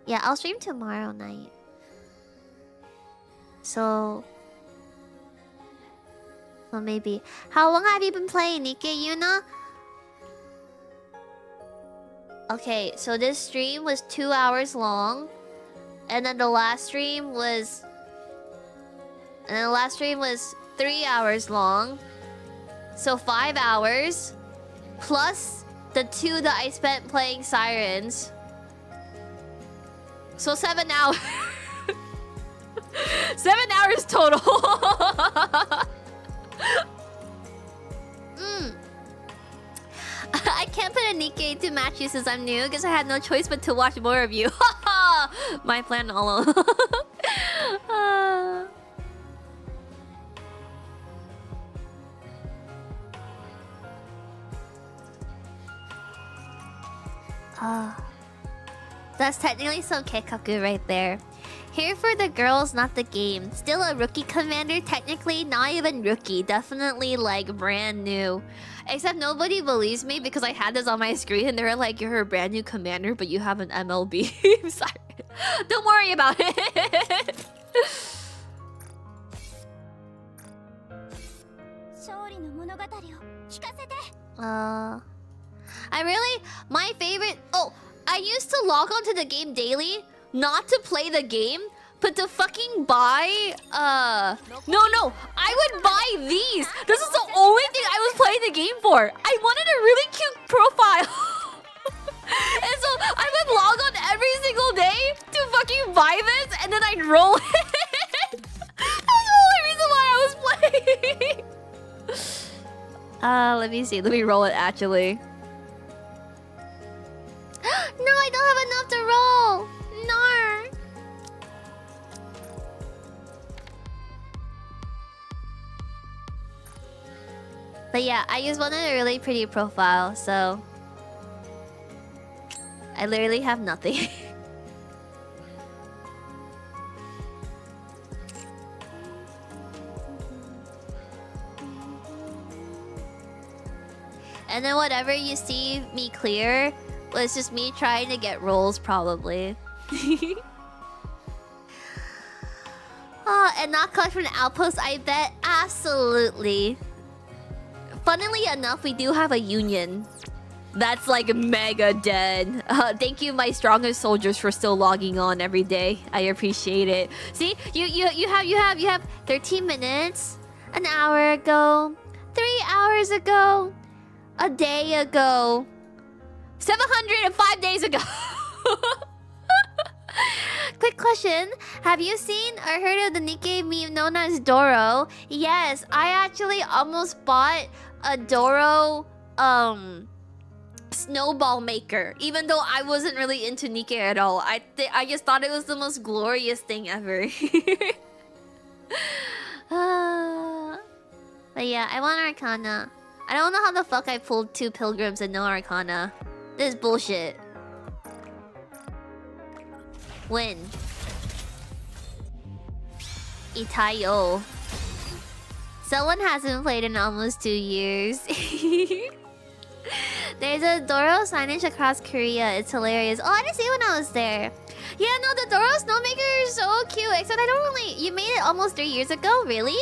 Yeah, I'll stream tomorrow night. So maybe. How long have you been playing, Nikke Yuna? Okay, so this stream was 2 hours long. And then the last stream was... 3 hours long. So 5 hours. Plus the 2 that I spent playing Sirens. So 7 hours. 7 hours total. I can't put a Nikke to match you since I'm new because I had no choice but to watch more of you. My plan all along. That's technically some Keikaku right there. Here for the girls, not the game. Still a rookie commander, technically not even rookie. Definitely like brand new. Except nobody believes me because I had this on my screen and they were like, you're a brand new commander, but you have an MLB. I'm sorry. Don't worry about it. My favorite... Oh, I used to log onto the game daily, not to play the game, but to fucking buy... No, I would buy these. This is the only thing I was playing the game for. I wanted a really cute profile. And so I would log on every single day to fucking buy this, and then I'd roll it. That's the only reason why I was playing. Let me see. Let me roll it, actually. But yeah, I just wanted a really pretty profile, so I literally have nothing. And then whatever you see me clear was just me trying to get rolls, probably. Oh, and not collect from the outpost, I bet. Absolutely. Funnily enough, we do have a union. That's like mega dead. Thank you, my strongest soldiers, for still logging on every day. I appreciate it. See, you have 13 minutes, an hour ago, 3 hours ago, a day ago, 705 days ago. Quick question. Have you seen or heard of the Nikke meme known as Doro? Yes, I actually almost bought a Doro snowball maker, even though I wasn't really into Nikke at all. I just thought it was the most glorious thing ever. But yeah, I want Arcana. I don't know how the fuck I pulled 2 pilgrims and no Arcana. This is bullshit. Win. Itayo. Someone hasn't played in almost 2 years. There's a Doro signage across Korea. It's hilarious. Oh, I didn't see it when I was there. Yeah, no, the Doro Snowmaker is so cute. Except I don't really... You made it almost 3 years ago? Really?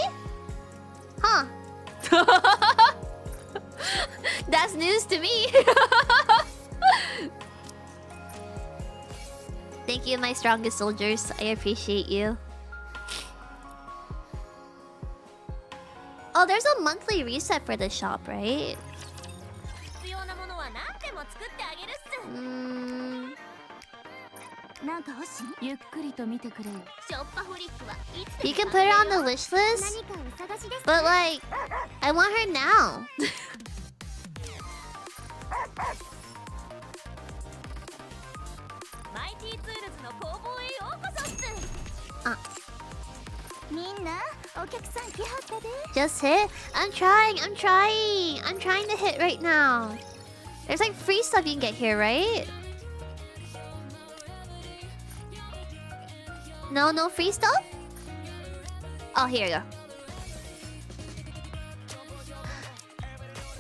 Huh. That's news to me. Thank you, my strongest soldiers. I appreciate you. Oh, there's a monthly reset for the shop, right? You can put her on the wish list, but like, I want her now. Just hit? I'm trying to hit right now. There's like free stuff you can get here, right? No free stuff? Oh, here you go.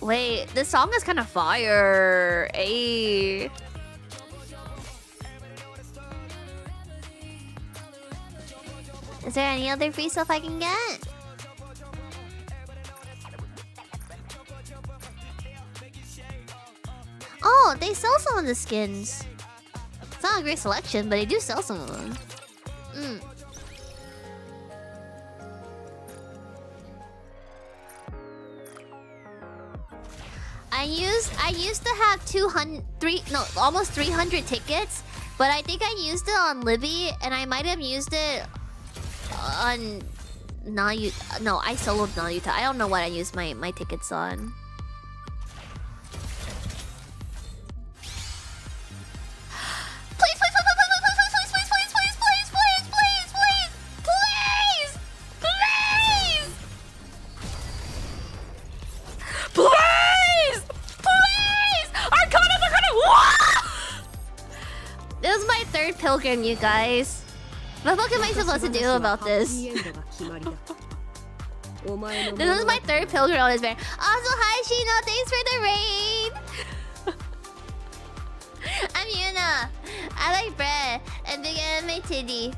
Wait, this song is kind of fire. Ayy. Is there any other free stuff I can get? Oh, they sell some of the skins. It's not a great selection, but they do sell some of them. I used to have almost 300 tickets, but I think I used it on Libby, and I might have used it on Nayuta. No, I soloed Nayuta. I don't know what I used my tickets on. Pilgrim, you guys. What the fuck am I supposed to do about this? This is my 3rd pilgrim on this bear. Also, hi Shino, thanks for the raid. I'm Yuna. I like bread and big anime titty.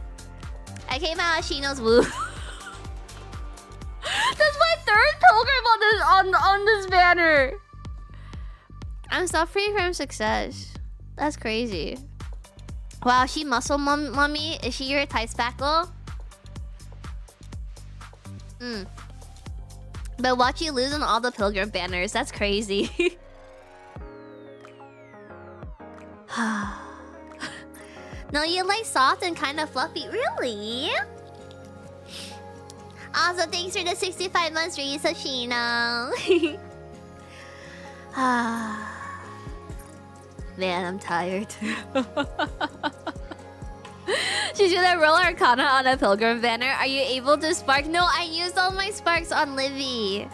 I came out of Shino's woo. That's my 3rd pilgrim on this banner. I'm suffering from success. That's crazy. Wow, she muscle mummy? Is she your type spackle? But watch you lose on all the pilgrim banners. That's crazy. No, you like soft and kind of fluffy. Really? Also, thanks for the 65 months, Sashino. Man, I'm tired. She's gonna roll Arcana on a pilgrim banner. Are you able to spark? No, I used all my sparks on Livy.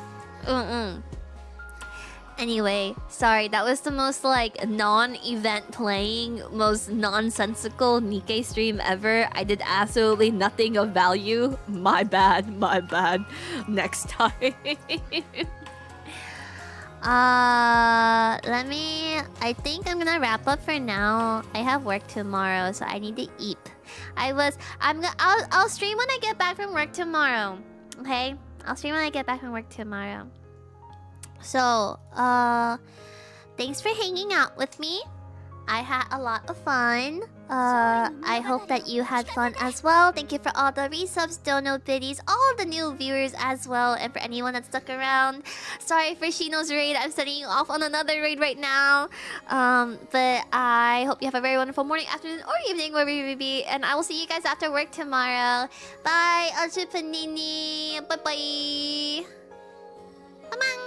Anyway, sorry, that was the most like non-event playing, most nonsensical Nikke stream ever. I did absolutely nothing of value. My bad, my bad. Next time. I think I'm gonna wrap up for now. I have work tomorrow, so I need to eat. I'll stream when I get back from work tomorrow. Okay? I'll stream when I get back from work tomorrow. So, thanks for hanging out with me. I had a lot of fun. I hope that you had fun as well. Thank you for all the resubs, dono biddies, all the new viewers as well, and for anyone that stuck around. Sorry for Shino's raid. I'm sending you off on another raid right now. But I hope you have a very wonderful morning, afternoon, or evening, wherever you may be. And I will see you guys after work tomorrow. Bye, Panini. Bye bye. Bye.